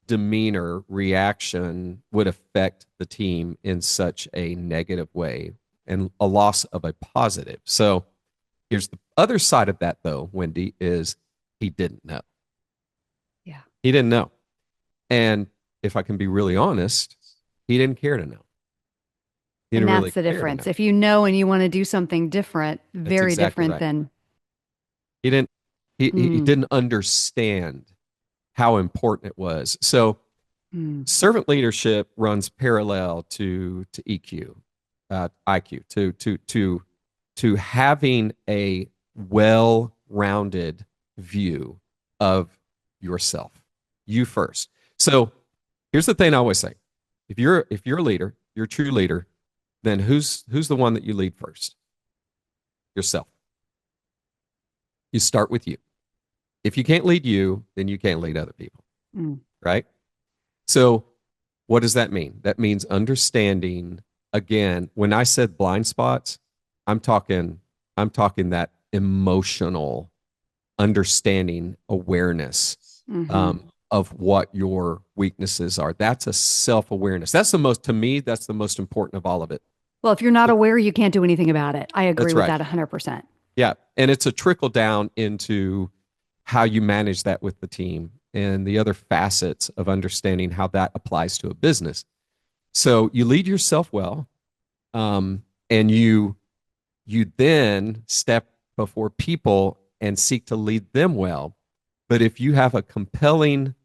demeanor reaction would affect the team in such a negative way and a loss of a positive. So here's the other side of that, though, Wendy, is he didn't know. Yeah. He didn't know. And if I can be really honest, he didn't care to know. He And didn't that's really the care to know. difference. If you know and you want to do something different, That's very exactly different right. than He didn't he didn't understand how important it was. So servant leadership runs parallel to EQ, IQ, to having a well-rounded view of yourself, you first. So here's the thing I always say: if you're a leader, you're a true leader, then who's the one that you lead first? Yourself. You start with you. If you can't lead you, then you can't lead other people, right? So what does that mean? That means understanding, again, when I said blind spots, I'm talking that emotional understanding, awareness of what your weaknesses are. That's a self-awareness. That's the most, to me, that's the most important of all of it. Well, if you're not aware, you can't do anything about it. I agree That's with right. that 100%. Yeah. And it's a trickle down into how you manage that with the team and the other facets of understanding how that applies to a business. So you lead yourself well, and you then step before people and seek to lead them well. But if you have a compelling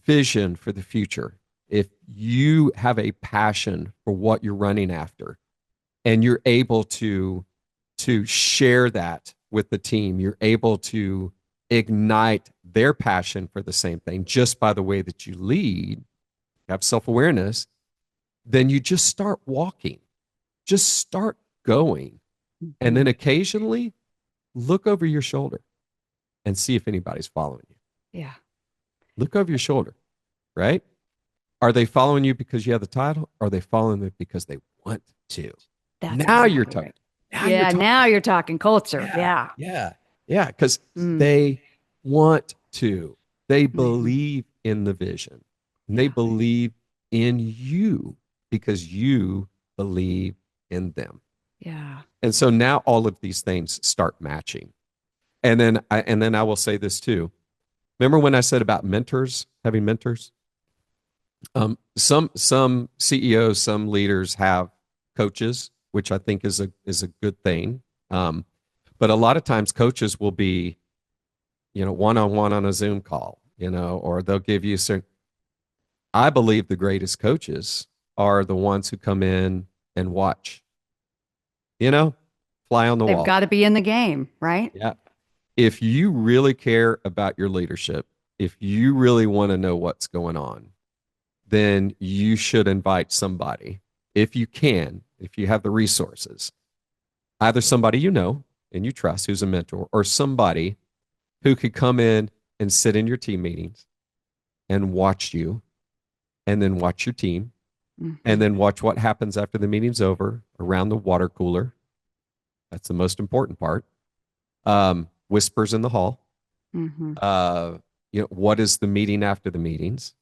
vision for the future, if you have a passion for what you're running after, and you're able to share that with the team, you're able to ignite their passion for the same thing just by the way that you lead, have self-awareness, then you just start walking, just start going. And then occasionally look over your shoulder and see if anybody's following you. Yeah. Look over your shoulder, right? Are they following you because you have the title? Or are they following you because they want to? That's Now exactly you're talking. right. Now you're talking. Now you're talking culture. Yeah. Yeah, because they want to. They believe in the vision. And they believe in you because you believe in them. Yeah. And so now all of these things start matching. And then I will say this too. Remember when I said about mentors, having mentors? Some CEOs, some leaders have coaches, which I think is a good thing. But a lot of times coaches will be, one-on-one on a Zoom call, or they'll give you certain. I believe the greatest coaches are the ones who come in and watch, fly on the They've wall. got to be in the game, right? Yeah. If you really care about your leadership, if you really want to know what's going on, then you should invite somebody, if you can, if you have the resources, either somebody you know and you trust who's a mentor, or somebody who could come in and sit in your team meetings and watch you, and then watch your team, and then watch what happens after the meeting's over around the water cooler. That's the most important part. Whispers in the hall. What is the meeting after the meetings?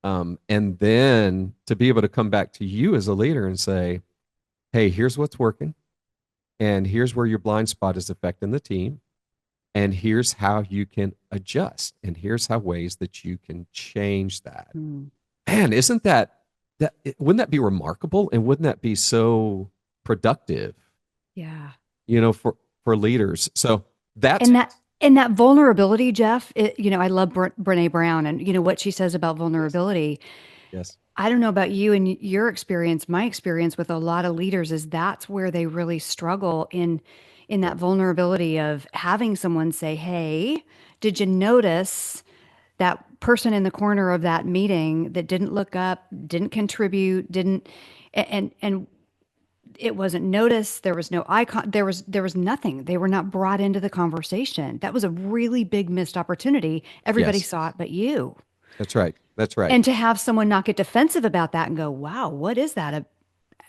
And then to be able to come back to you as a leader and say, hey, here's what's working. And here's where your blind spot is affecting the team. And here's how you can adjust. And here's how ways that you can change that. Man, isn't wouldn't that be remarkable? And wouldn't that be so productive? Yeah. For leaders. So that's and that vulnerability, Jeff, I love Brene Brown and what she says about vulnerability. Yes. I don't know about you and your experience. My experience with a lot of leaders is that's where they really struggle in that vulnerability of having someone say, "Hey, did you notice that person in the corner of that meeting that didn't look up, didn't contribute, didn't?" And it wasn't noticed. There was no icon. There was nothing. They were not brought into the conversation. That was a really big missed opportunity. Everybody Yes, saw it but you. that's right. That's right. And to have someone not get defensive about that and go, wow, what is that?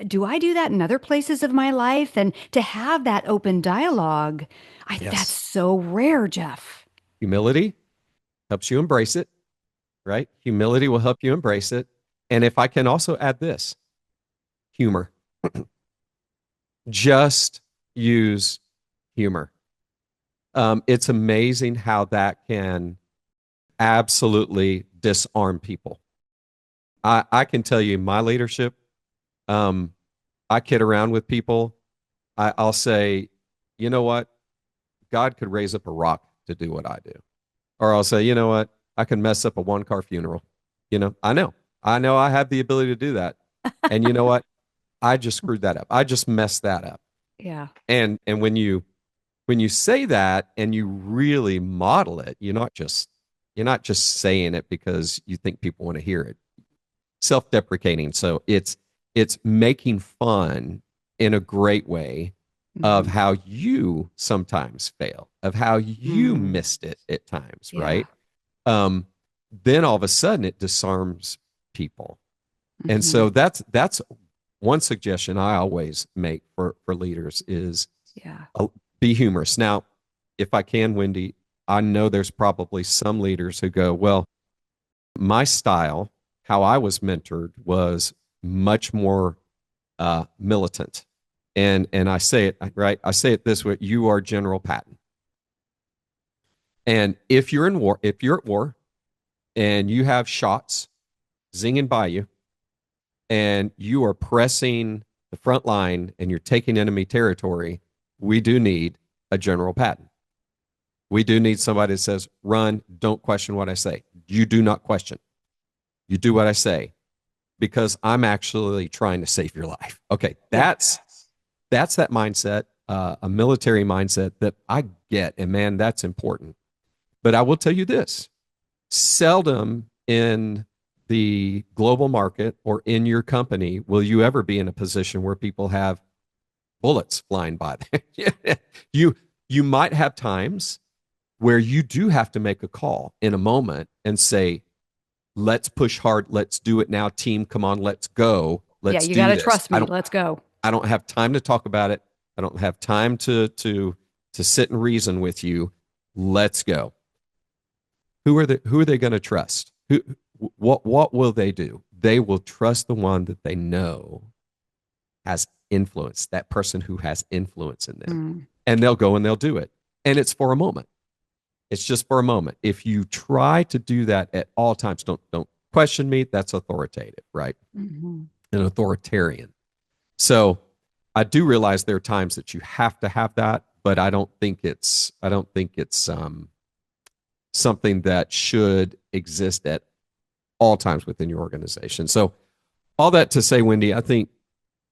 Do I do that in other places of my life? And to have that open dialogue, that's Yes. so rare, Jeff. Humility helps you embrace it, right? Humility will help you embrace it. And if I can also add this, humor. Just use humor. It's amazing how that can absolutely disarm people. I can tell you my leadership, I kid around with people. I'll say, you know what? God could raise up a rock to do what I do. Or I'll say, you know what? I can mess up a one-car funeral. I know I have the ability to do that. And you know what? I just screwed that up. I just messed that up. Yeah. And when you say that and you really model it, you're not just saying it because you think people want to hear it. Self-deprecating. So it's making fun in a great way of Mhm. how you sometimes fail, of how you Mm. missed it at times, Yeah. right? Um, then all of a sudden it disarms people. And Hmm. so that's one suggestion I always make for leaders is Yeah. be humorous. Now, if I can, Wendy, I know there's probably some leaders who go, well, my style, how I was mentored, was much more militant. And I say it right. I say it this way: you are General Patton. And if you're at war, and you have shots zinging by you, and you are pressing the front line, and you're taking enemy territory, we do need a General Patton. We do need somebody that says, "Run! Don't question what I say. You do not question. You do what I say." Because I'm actually trying to save your life. Okay, Yeah. that's that mindset, a military mindset that I get, and man, that's important. But I will tell you this: seldom in the global market or in your company will you ever be in a position where people have bullets flying by them. You might have times where you do have to make a call in a moment and say, let's push hard. Let's do it now. Team, come on, let's go. Yeah. Let's You got do to this. trust me. Let's go. I don't have time to talk about it. I don't have time to sit and reason with you. Let's go. Who are they going to trust? What will they do? They will trust the one that they know has influence, that person who has influence in them. Mm. And they'll go and they'll do it. And it's for a moment. It's just for a moment. If you try to do that at all times, don't question me. That's authoritative, right? Hmm. An authoritarian. So I do realize there are times that you have to have that, but I don't think it's something that should exist at all times within your organization. So all that to say, Wendy, I think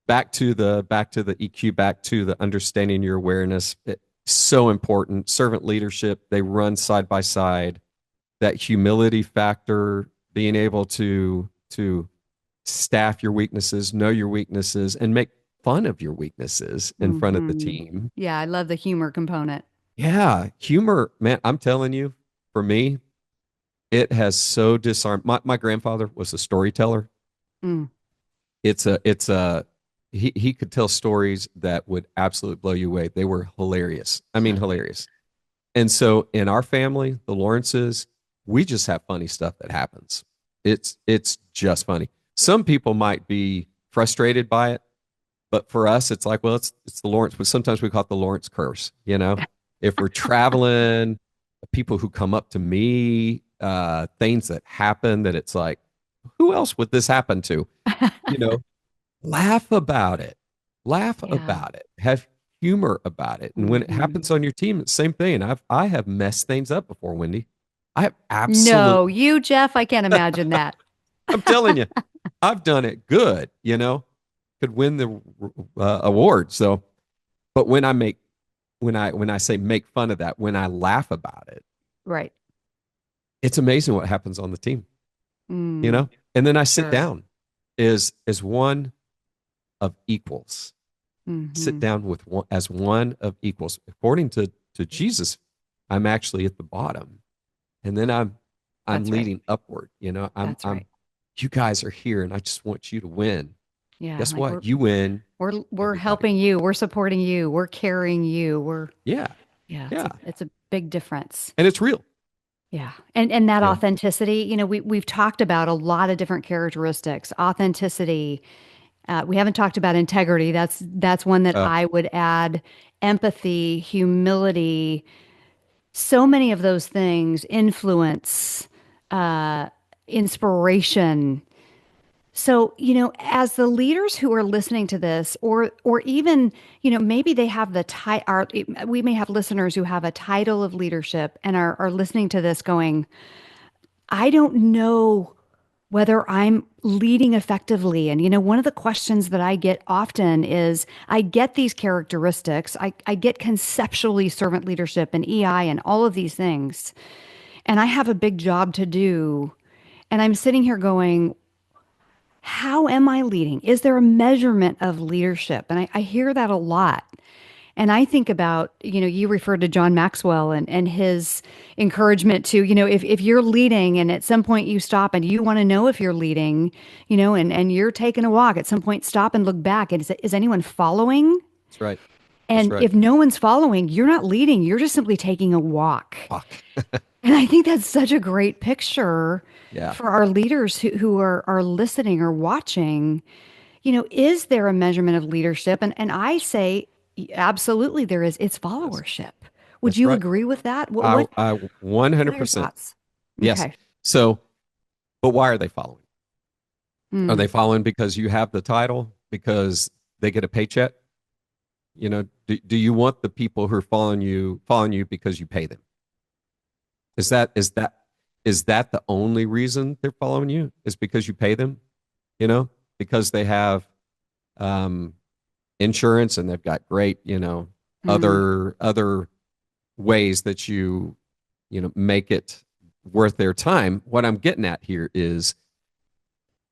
back to the EQ, back to the understanding your awareness. It's so important. Servant leadership, they run side by side. That humility factor, being able to staff your weaknesses, know your weaknesses, and make fun of your weaknesses in front of the Hmm. team. Yeah. I love the humor component. Yeah, humor, man. I'm telling you, for me, it has so disarmed. My grandfather was a storyteller. Mm. It's a he could tell stories that would absolutely blow you away. They were hilarious. I mean, hilarious. And so in our family, the Lawrences, we just have funny stuff that happens. It's just funny. Some people might be frustrated by it, but for us, it's like, well, it's the Lawrence. But sometimes we call it the Lawrence curse. If we're traveling, people who come up to me, things that happen that it's like, who else would this happen to? You know, laugh about it, laugh Yeah. about it, have humor about it. And when it Hmm. happens on your team, it's the same thing. I have messed things up before, Wendy. I have No, absolutely, you, Jeff, I can't imagine that. I'm telling you, I've done it good, could win the award. So, but when I say make fun of that, when I laugh about it, Right. it's amazing what happens on the team, you Mm. know? And then I sit Sure. down as one of equals. sit down with one as one of equals. According to Jesus, I'm actually at the bottom, and then I'm That's right. leading upward. You know, That's I'm right. you guys are here, and I just want you to win. Yeah. Guess Like what? You win. we're Everybody helping wins. you. We're supporting you. We're carrying you. Yeah, Yeah, yeah, it's a big difference. and it's real. Yeah. And that Yeah. authenticity, we've talked about a lot of different characteristics. Authenticity. We haven't talked about integrity. That's one that Uh, I would add. Empathy, humility, so many of those things, influence, uh, inspiration. So, as the leaders who are listening to this, or even, maybe they have the title, we may have listeners who have a title of leadership and are listening to this going, I don't know whether I'm leading effectively. And, one of the questions that I get often is I get these characteristics, I get conceptually servant leadership and EI and all of these things, and I have a big job to do. And I'm sitting here going, how am I leading? Is there a measurement of leadership? And I hear that a lot. And I think about, you referred to John Maxwell and his encouragement to, if you're leading and at some point you stop and you want to know if you're leading, and you're taking a walk, at some point stop and look back. And is anyone following? that's right. That's And right. if no one's following, you're not leading, you're just simply taking a walk. Fuck. And I think that's such a great picture Yeah. for our leaders who are listening or watching. Is there a measurement of leadership? And I say, absolutely, there is. It's Yes. followership. Would That's you right. agree with that? I What are your 100%. thoughts? Yes. Okay. So, but why are they following? Are Mm, they following because you have the title? Because they get a paycheck? Do you want the people who are following you because you pay them? Is that is that is that the only reason they're following you? Is because you pay them? Because they have um, insurance and they've got great, mm, other ways that make it worth their time. What I'm getting at here is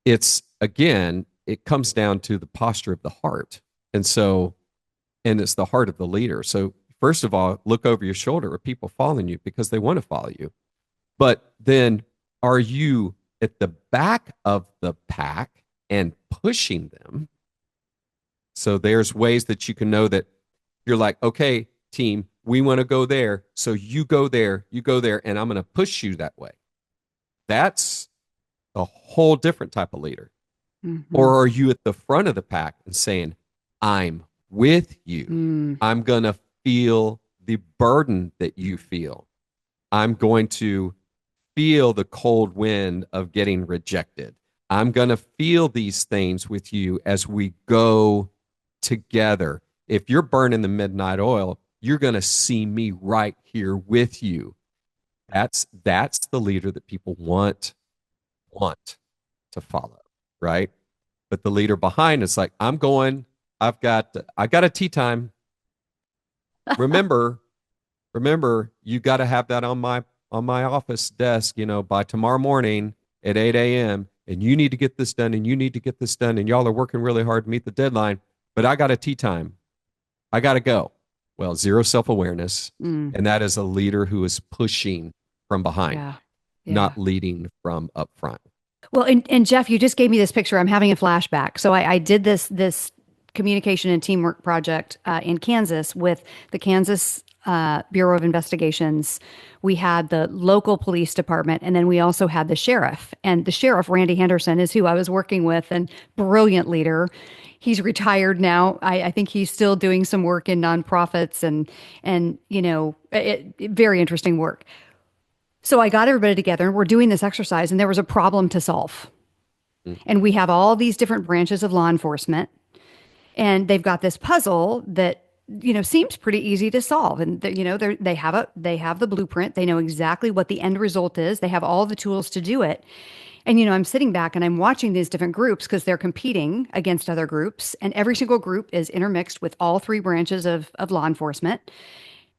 it's again, it comes down to the posture of the heart. And it's the heart of the leader. So first of all, look over your shoulder. Are people following you because they want to follow you? But then are you at the back of the pack and pushing them? So there's ways that you can know that you're like, okay, team, we want to go there. So you go there, and I'm going to push you that way. That's a whole different type of leader. mhm, Or are you at the front of the pack and saying, I'm with you. mm. I'm going to feel the burden that you feel. I'm going to feel the cold wind of getting rejected. I'm going to feel these things with you as we go together. If you're burning the midnight oil, you're going to see me right here with you. That's the leader that people want to follow, right? But the leader behind is like, I'm going, I got a tea time. Remember, you got to have that on my office desk, by tomorrow morning at 8 a.m. And you need to get this done, and you need to get this done, and y'all are working really hard to meet the deadline. But I got a tea time. I got to go. Well, zero self-awareness, Mm. and that is a leader who is pushing from behind, Yeah. Yeah. not leading from up front. Well, and Jeff, you just gave me this picture. I'm having a flashback. So I did this communication and teamwork project in Kansas with the Kansas Bureau of Investigations. We had the local police department, and then we also had the sheriff. And the sheriff, Randy Henderson, is who I was working with, and brilliant leader. He's retired now. I think he's still doing some work in nonprofits and very interesting work. So I got everybody together and we're doing this exercise, and there was a problem to solve. Mm. And we have all these different branches of law enforcement, and they've got this puzzle that seems pretty easy to solve. And they have the blueprint. They know exactly what the end result is. They have all the tools to do it. And I'm sitting back and I'm watching these different groups because they're competing against other groups, and every single group is intermixed with all three branches of law enforcement.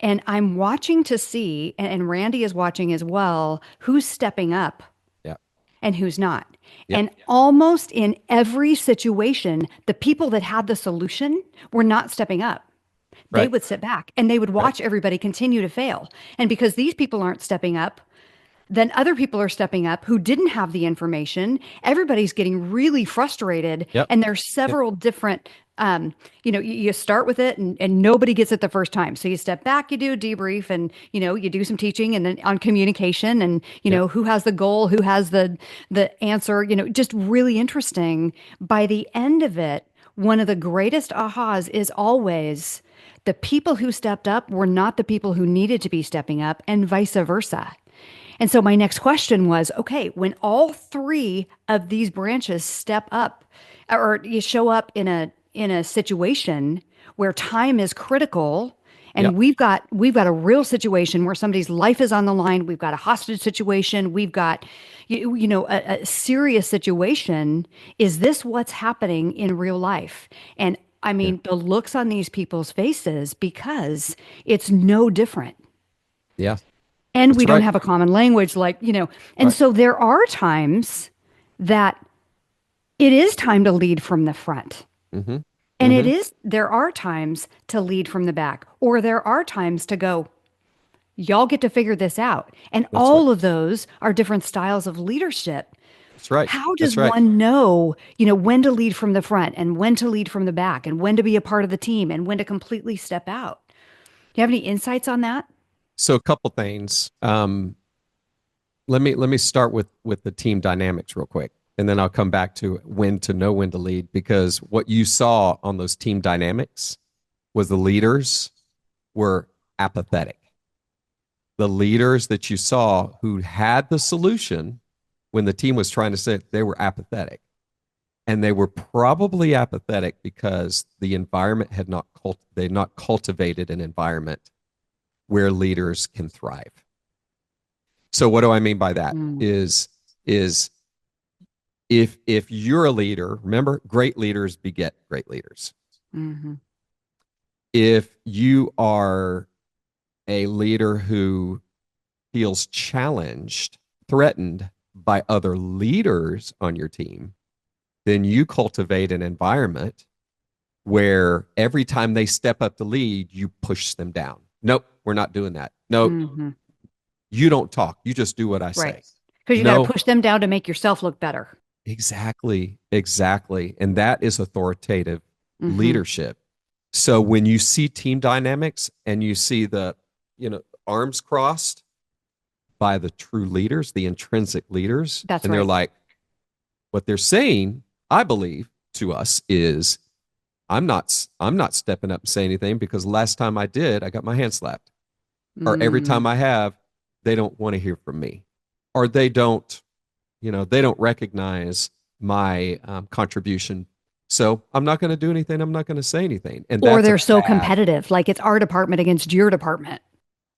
And I'm watching to see, and Randy is watching as well, who's stepping up Yeah. and who's not. Yep. And almost in every situation, the people that had the solution were not stepping up. They Right. would sit back and they would Right. watch everybody continue to fail. And because these people aren't stepping up, then other people are stepping up who didn't have the information. Everybody's getting really frustrated. Yep. And there's Yep. several different, you start with it and nobody gets it the first time. So you step back, you do a debrief and, you do some teaching and then on communication and, Yep. who has the goal, who has the answer, just really interesting. By the end of it, one of the greatest ahas is always the people who stepped up were not the people who needed to be stepping up and vice versa. And so my next question was, okay, when all three of these branches step up or you show up in a situation where time is critical and Yep. we've got a real situation where somebody's life is on the line, we've got a hostage situation, we've got a serious situation, is this what's happening in real life? And I Yeah. mean, the looks on these people's faces, because it's no different Yeah. and we That's don't right. have a common language and Right. so there are times that it is time to lead from the front, Mm-hmm. and Mm-hmm. there are times to lead from the back, or there are times to go, y'all get to figure this out. And That's right. all of those are different styles of leadership. That's right. How does That's right. one know, when to lead from the front and when to lead from the back and when to be a part of the team and when to completely step out? Do you have any insights on that? So a couple things. Let me start with the team dynamics real quick, and then I'll come back to when to know when to lead, because what you saw on those team dynamics was the leaders were apathetic. The leaders that you saw who had the solution when the team was trying to say it, they were apathetic. And they were probably apathetic because the environment had not they had not cultivated an environment where leaders can thrive. So what do I mean by that? Mm. Is if you're a leader, remember, great leaders beget great leaders. Mm-hmm. If you are a leader who feels challenged, threatened by other leaders on your team, then you cultivate an environment where every time they step up to lead, you push them down. Nope, we're not doing that. Nope, Mm-hmm. you don't talk. You just do what I say. Right. Because you got No, to push them down to make yourself look better. exactly, exactly. And that is authoritative Mm-hmm. leadership. So when you see team dynamics and you see the, arms crossed by the true leaders, the intrinsic leaders, That's and they're right. like, what they're saying, I believe, to us is, I'm not stepping up and saying anything because last time I did, I got my hand slapped. Or every Mm, time I have, they don't want to hear from me. Or they don't recognize my contribution. So I'm not going to do anything. I'm not going to say anything. And or that's a they're so bad. competitive, like it's our department against your department.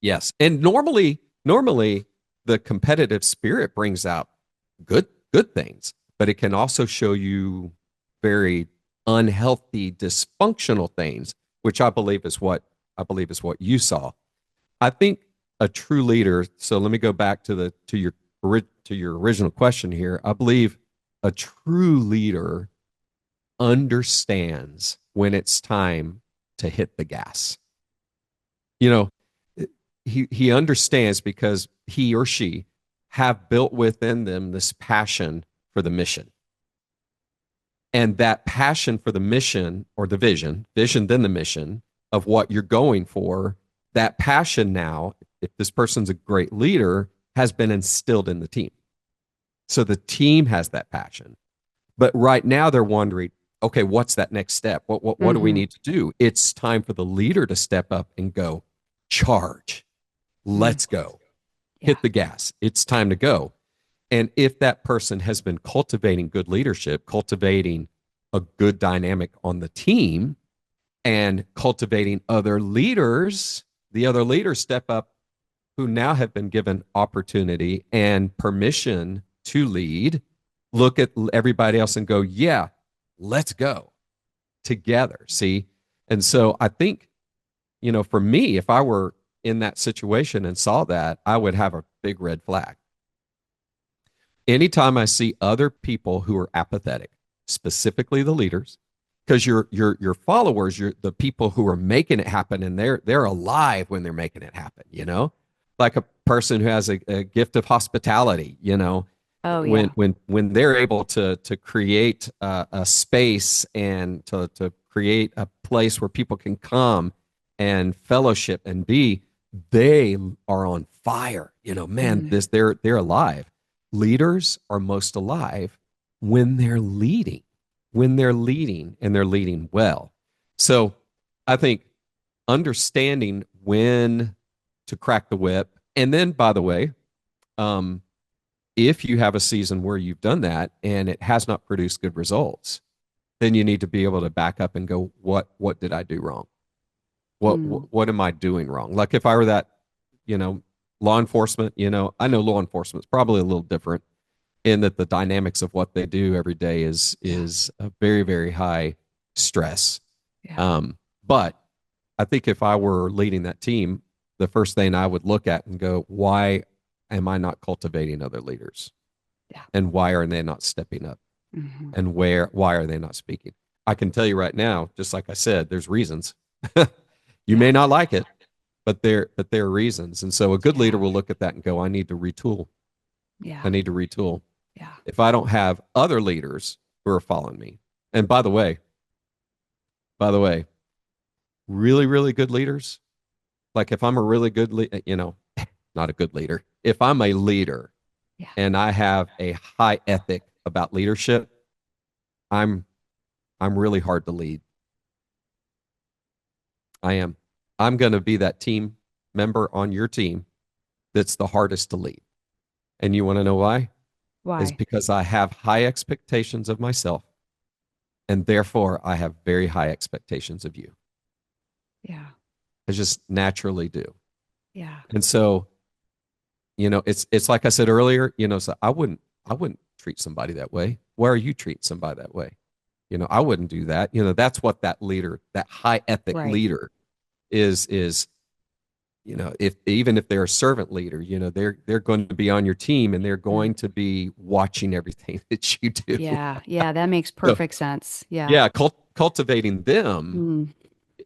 Yes. And normally the competitive spirit brings out good things, but it can also show you very unhealthy, dysfunctional things, which I believe is what you saw. I think a true leader, so let me go back to your original question here. I believe a true leader understands when it's time to hit the gas. You know, he understands because he or she have built within them this passion for the mission. And that passion for the mission or the vision then the mission of what you're going for, that passion now, if this person's a great leader, has been instilled in the team. So the team has that passion. But right now they're wondering, okay, what's that next step? What do we Mm-hmm. need to do? It's time for the leader to step up and go, charge. Mm. Let's go. Yeah. Hit the gas. It's time to go. And if that person has been cultivating good leadership, cultivating a good dynamic on the team, and cultivating other leaders, the other leaders step up who now have been given opportunity and permission to lead, look at everybody else and go, yeah, let's go together. See? And so I think, for me, if I were in that situation and saw that, I would have a big red flag. anytime I see other people who are apathetic, specifically the leaders, because your followers, the people who are making it happen, and they're alive when they're making it happen, like a person who has a gift of hospitality, Oh yeah. when they're able to create a space and to create a place where people can come and fellowship and be, they are on fire. Man, they're alive. Leaders are most alive when they're leading, and they're leading well. So I think understanding when to crack the whip, and then, by the way, if you have a season where you've done that and it has not produced good results, then you need to be able to back up and go, what did I do wrong? What am I doing wrong? Like if I were that, law enforcement, I know law enforcement is probably a little different in that the dynamics of what they do every day is a very, very high stress. Yeah. But I think if I were leading that team, the first thing I would look at and go, why am I not cultivating other leaders? Yeah. And why are they not stepping up? Mm-hmm. And why are they not speaking? I can tell you right now, just like I said, there's reasons. You may not like it, but there are reasons. And so a good leader will look at that and go, I need to retool. Yeah. I need to retool. Yeah. If I don't have other leaders who are following me. And by the way, really, really good leaders, like if I'm a really good not a good leader, if I'm a leader and I have a high ethic about leadership, I'm really hard to lead. I am. I'm going to be that team member on your team that's the hardest to lead. And you want to know why? Why? Is because I have high expectations of myself, and therefore I have very high expectations of you. Yeah. I just naturally do. Yeah. And so, it's like I said earlier, so I wouldn't treat somebody that way. Why are you treating somebody that way? I wouldn't do that. That's what that leader, that high ethic leader is, if they're a servant leader, they're going to be on your team and they're going to be watching everything that you do. Yeah. Yeah. That makes perfect sense. Yeah. Yeah. Cultivating them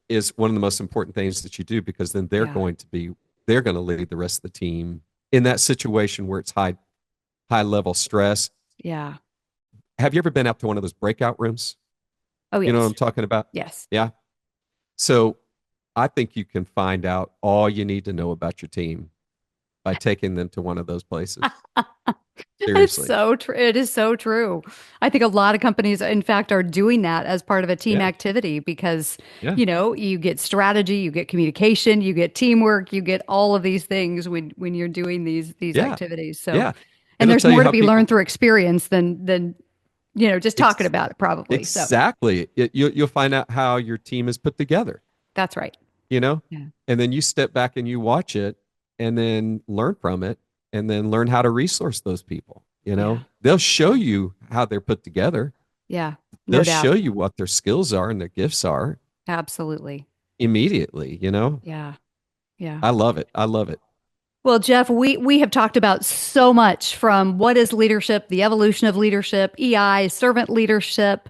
is one of the most important things that you do, because then they're going to lead the rest of the team in that situation where it's high level stress. Yeah. Have you ever been out to one of those breakout rooms? Oh, yes. You know what I'm talking about? Yes. Yeah. So I think you can find out all you need to know about your team by taking them to one of those places. Seriously. It's so true. It is so true. I think a lot of companies, in fact, are doing that as part of a team activity because, you get strategy, you get communication, you get teamwork, you get all of these things when you're doing these activities. So, and there's more to be learned through experience than just talking about it probably. Exactly. You'll find out how your team is put together. That's right. And then you step back and you watch it and then learn from it and then learn how to resource those people. They'll show you how they're put together. Yeah. They'll show you what their skills are and their gifts are. Absolutely. Immediately, Yeah. Yeah. I love it. I love it. Well, Jeff, we have talked about so much, from what is leadership, the evolution of leadership, EI, servant leadership.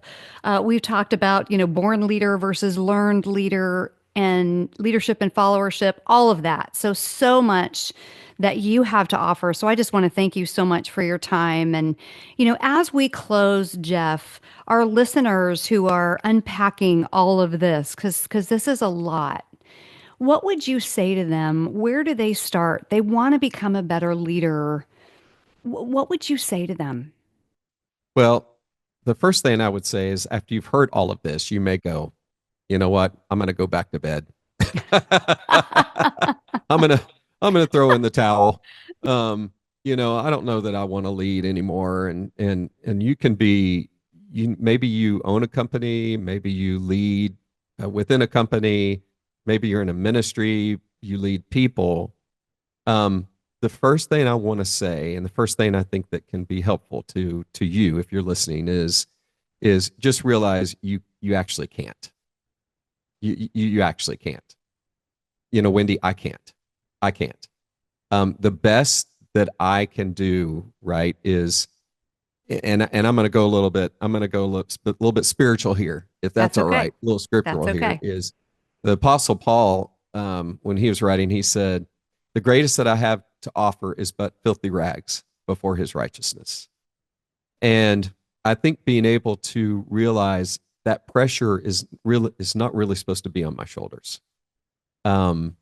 We've talked about, born leader versus learned leader, and leadership and followership, all of that. So much that you have to offer. So I just want to thank you so much for your time. And, as we close, Jeff, our listeners who are unpacking all of this, because this is a lot, what would you say to them? Where do they start? They want to become a better leader. What would you say to them? Well, the first thing I would say is, after you've heard all of this, you may go, you know what? I'm going to go back to bed. I'm going to throw in the towel. I don't know that I want to lead anymore. And you can be, maybe you own a company, maybe you lead within a company, maybe you're in a ministry, you lead people. The first thing I want to say, and the first thing I think that can be helpful to you if you're listening, is just realize you actually can't. You actually can't. Wendi, I can't. The best that I can do, right, is and I'm going to go a little bit. I'm going to go a little bit spiritual here, if that's That's all okay. right. A little That's scriptural here okay. is the Apostle Paul, when he was writing, he said, "The greatest that I have to offer is but filthy rags before His righteousness." And I think being able to realize that pressure is not really supposed to be on my shoulders. Um,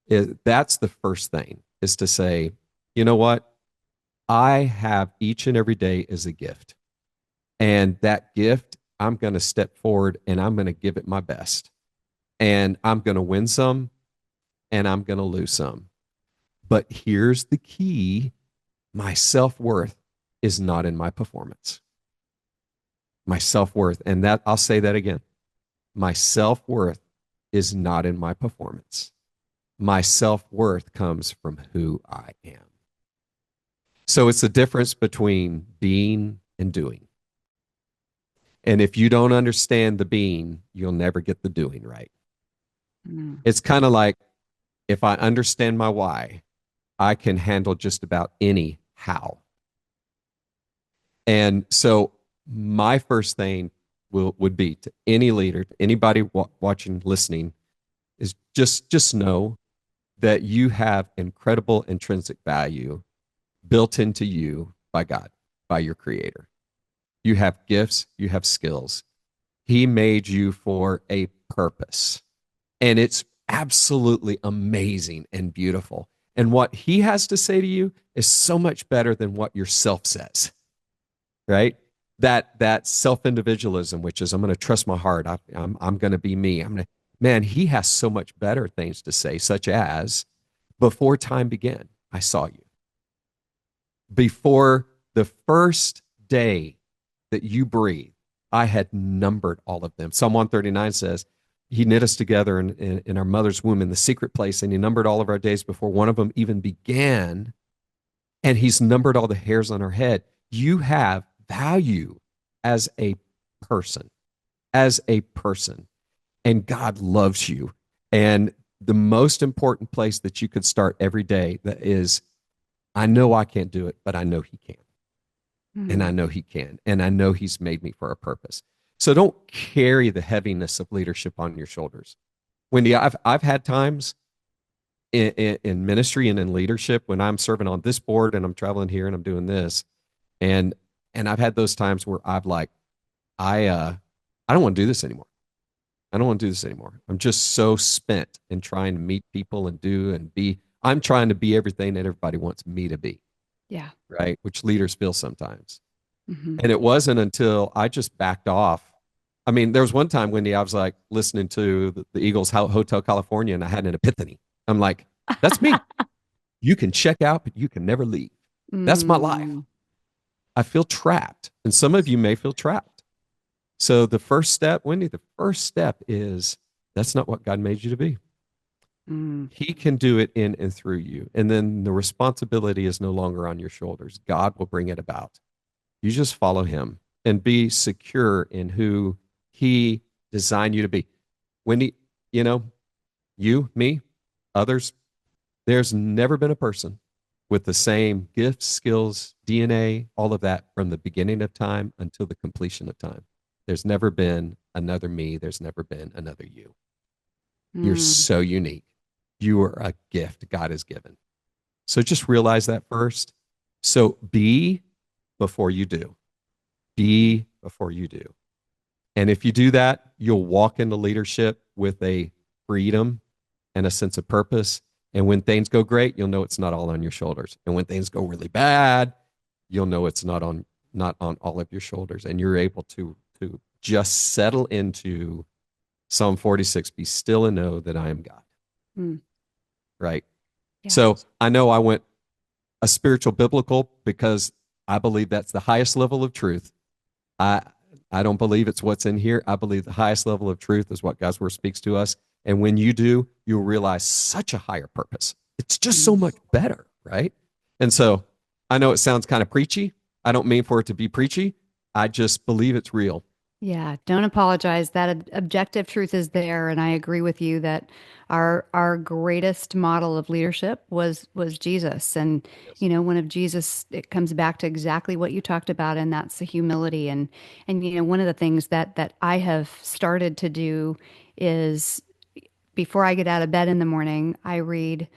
that's the first thing, is to say, you know what? I have each and every day as a gift. And that gift, I'm going to step forward and I'm going to give it my best. And I'm going to win some and I'm going to lose some. But here's the key: my self worth is not in my performance. My self worth, and that I'll say that again: my self worth is not in my performance. My self worth comes from who I am. So it's the difference between being and doing. And if you don't understand the being, you'll never get the doing right. Mm. It's kind of like, if I understand my why, I can handle just about any how. And so my first thing would be to any leader, to anybody watching, listening, is just know that you have incredible intrinsic value built into you by God, by your creator. You have gifts, you have skills. He made you for a purpose. And it's absolutely amazing and beautiful. And what he has to say to you is so much better than what yourself says, right? That self-individualism, which is, I'm going to trust my heart. I'm going to be me. Man, he has so much better things to say, such as, before time began, I saw you. Before the first day that you breathe, I had numbered all of them. Psalm 139 says, He knit us together in our mother's womb in the secret place, and He numbered all of our days before one of them even began, and He's numbered all the hairs on our head. You have value as a person, and God loves you. And the most important place that you could start every day is, I know I can't do it, but I know He can. And I know He can. And I know He's made me for a purpose. So don't carry the heaviness of leadership on your shoulders. Wendy, I've had times in ministry and in leadership when I'm serving on this board and I'm traveling here and I'm doing this. And I've had those times where I've like, I don't want to do this anymore. I don't want to do this anymore. I'm just so spent in trying to meet people and do and be. I'm trying to be everything that everybody wants me to be. Yeah. Right. Which leaders feel sometimes. Mm-hmm. And it wasn't until I just backed off. I mean, there was one time, Wendy, I was like listening to the Eagles Hotel California, and I had an epiphany. I'm like, that's me. You can check out, but you can never leave. That's my life. I feel trapped. And some of you may feel trapped. So the first step, Wendy, the first step is, that's not what God made you to be. He can do it in and through you. And then the responsibility is no longer on your shoulders. God will bring it about. You just follow Him and be secure in who He designed you to be. Wendy, you, me, others, there's never been a person with the same gifts, skills, DNA, all of that from the beginning of time until the completion of time. There's never been another me. There's never been another you. You're so unique. You are a gift God has given. So just realize that first. So be before you do. Be before you do. And if you do that, you'll walk into leadership with a freedom and a sense of purpose. And when things go great, you'll know it's not all on your shoulders. And when things go really bad, you'll know it's not on all of your shoulders. And you're able to just settle into Psalm 46, be still and know that I am God. Right? Yeah. So I know I went a spiritual biblical because I believe that's the highest level of truth. I don't believe it's what's in here. I believe the highest level of truth is what God's word speaks to us. And when you do, you'll realize such a higher purpose. It's just so much better, right? And so I know it sounds kind of preachy. I don't mean for it to be preachy. I just believe it's real. Yeah, don't apologize. That objective truth is there, and I agree with you that our greatest model of leadership was Jesus. And Yes. you know, one of Jesus, it comes back to exactly what you talked about, and that's the humility. And you know, one of the things that I have started to do is before I get out of bed in the morning, I read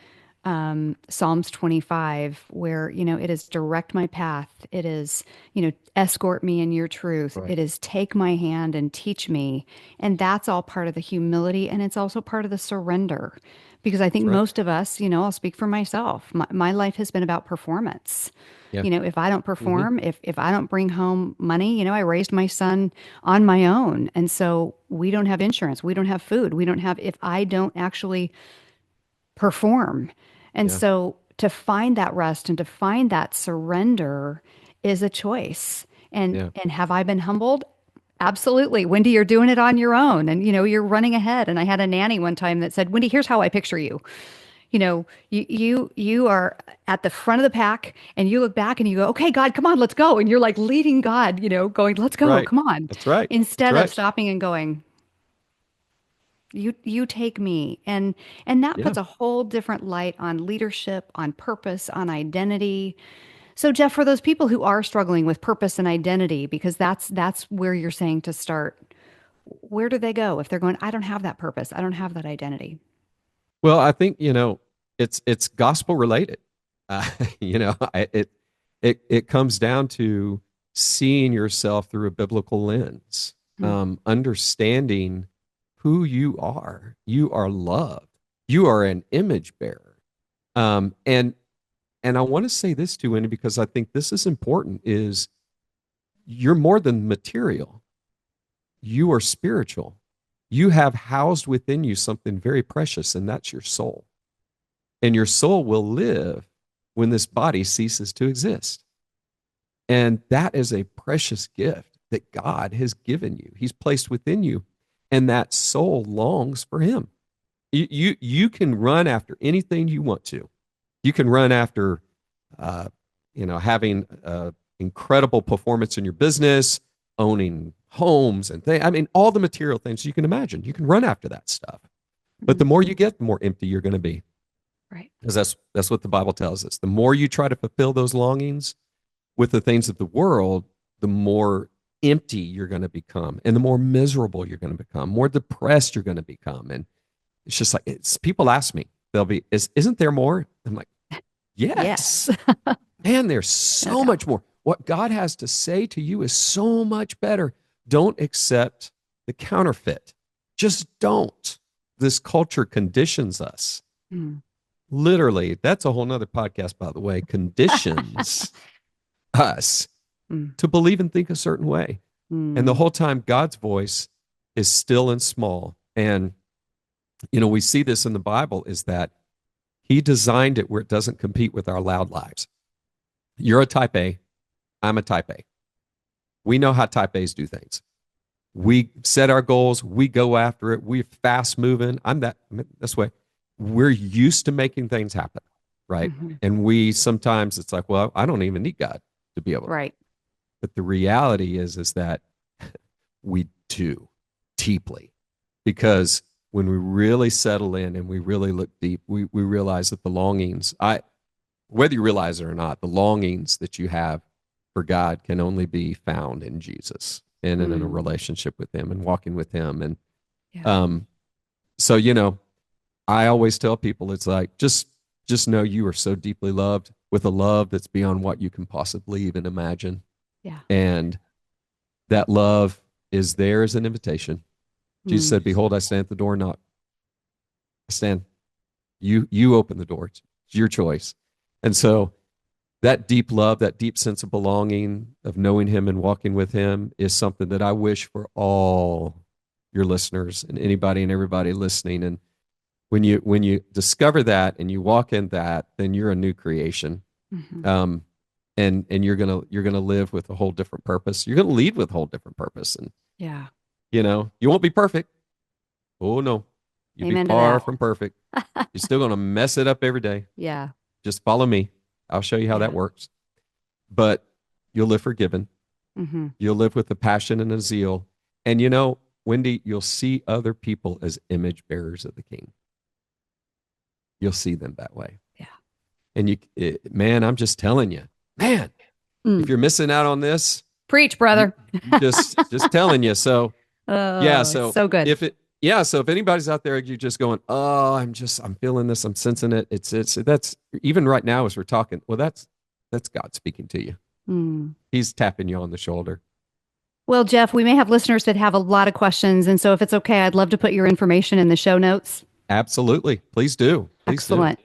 Psalms 25, where, you know, it is direct my path. It is, you know, escort me in your truth. Right. It is take my hand and teach me. And that's all part of the humility. And it's also part of the surrender. Because I think That's right. most of us, you know, I'll speak for myself. My life has been about performance. Yeah. You know, if I don't Hmm. perform, if I don't bring home money, you know, I raised my son on my own. And so we don't have insurance. We don't have food. We don't have, if I don't actually perform. And Yeah. so to find that rest and to find that surrender is a choice. Yeah. And have I been humbled? Absolutely. Wendy, you're doing it on your own and you know, you're running ahead. And I had a nanny one time that said, "Wendy, here's how I picture you. You know, you are at the front of the pack and you look back and you go, okay, God, come on, let's go." And you're like leading God, you know, going, let's That's go, right. come on. That's right. That's Instead of right. stopping and going, you take me. And that Yeah. puts a whole different light on leadership, on purpose, on identity. So Jeff, for those people who are struggling with purpose and identity, because that's where you're saying to start, where do they go if they're going, I don't have that purpose, I don't have that identity? Well, I think, it's gospel related. Uh, it comes down to seeing yourself through a biblical lens, Hmm. understanding who you are. You are loved. You are an image bearer. Um, and and I want to say this to Wendy because I think this is important: is you're more than material. You are spiritual. You have housed within you something very precious, and that's your soul. And your soul will live when this body ceases to exist. And that is a precious gift that God has given you. He's placed within you, and that soul longs for Him. You can run after anything you want to. You can run after, uh, having incredible performance in your business, owning homes and things. I mean, all the material things you can imagine. You can run after that stuff. But Hmm. the more you get, the more empty you're going to be, Right. because that's what the Bible tells us. The more you try to fulfill those longings with the things of the world, the more empty you're going to become, and the more miserable you're going to become, more depressed you're going to become. And it's just like, people ask me, they'll be, isn't there more? I'm like, Yes. yes, man, there's No so doubt. much more. What God has to say to you is so much better. Don't accept the counterfeit. Just don't. This culture conditions us. Hmm. Literally, that's a whole nother podcast, by the way, conditions us Hmm. to believe and think a certain way. And the Hmm. whole time, God's voice is still and small. And, we see this in the Bible, is that He designed it where it doesn't compete with our loud lives. You're a type A, I'm a type A. We know how type A's do things. We set our goals, we go after it, we're fast moving. This way. We're used to making things happen, right? Hmm. And we sometimes, it's like, well, I don't even need God to be able to. Right. But the reality is that we do deeply, because when we really settle in and we really look deep, we realize that the longings, whether you realize it or not, the longings that you have for God can only be found in Jesus and in a Hmm. relationship with Him and walking with Him. And Yeah. um, so, I always tell people, it's like, just know you are so deeply loved with a love that's beyond what you can possibly even imagine. Yeah. And that love is there as an invitation. Jesus Hmm. said, "Behold, I stand at the door and knock. I stand. You open the door. It's your choice." And so that deep love, that deep sense of belonging, of knowing Him and walking with Him, is something that I wish for all your listeners and anybody and everybody listening. And when you discover that and you walk in that, then you're a new creation. Hmm. Um, and you're gonna live with a whole different purpose. You're gonna lead with a whole different purpose. And Yeah. you won't be perfect. Oh no, you'll be Amen to far that. from perfect. You're still gonna mess it up every day. Yeah. Just follow me. I'll show you how Yeah. that works. But you'll live forgiven. Hmm. You'll live with a passion and a zeal. And Wendy, you'll see other people as image bearers of the King. You'll see them that way. Yeah. And man, I'm just telling you, man, if you're missing out on this, preach, brother. just telling you. So yeah, so good. So if anybody's out there, you're just going, oh, I'm feeling this, I'm sensing it. It's that's even right now as we're talking. Well, that's God speaking to you. He's tapping you on the shoulder. Well, Jeff, we may have listeners that have a lot of questions. And so if it's okay, I'd love to put your information in the show notes. Absolutely. Please do. Excellent.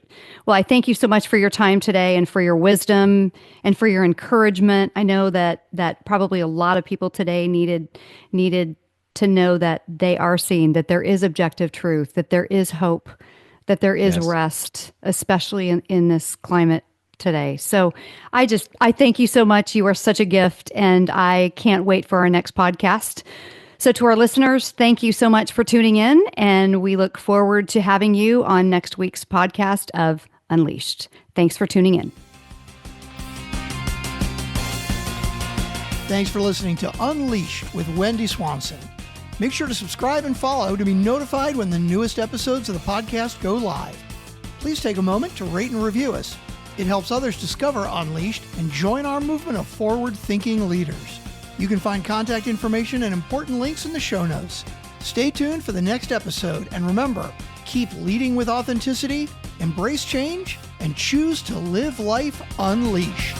Well, I thank you so much for your time today and for your wisdom and for your encouragement. I know that probably a lot of people today needed to know that they are seen, that there is objective truth, that there is hope, that there is rest, especially in this climate today. So I thank you so much. You are such a gift, and I can't wait for our next podcast. So to our listeners, thank you so much for tuning in, and we look forward to having you on next week's podcast of Unleashed. Thanks for tuning in. Thanks for listening to Unleashed with Wendy Swanson. Make sure to subscribe and follow to be notified when the newest episodes of the podcast go live. Please take a moment to rate and review us. It helps others discover Unleashed and join our movement of forward-thinking leaders. You can find contact information and important links in the show notes. Stay tuned for the next episode, and remember, keep leading with authenticity, embrace change, and choose to live life unleashed.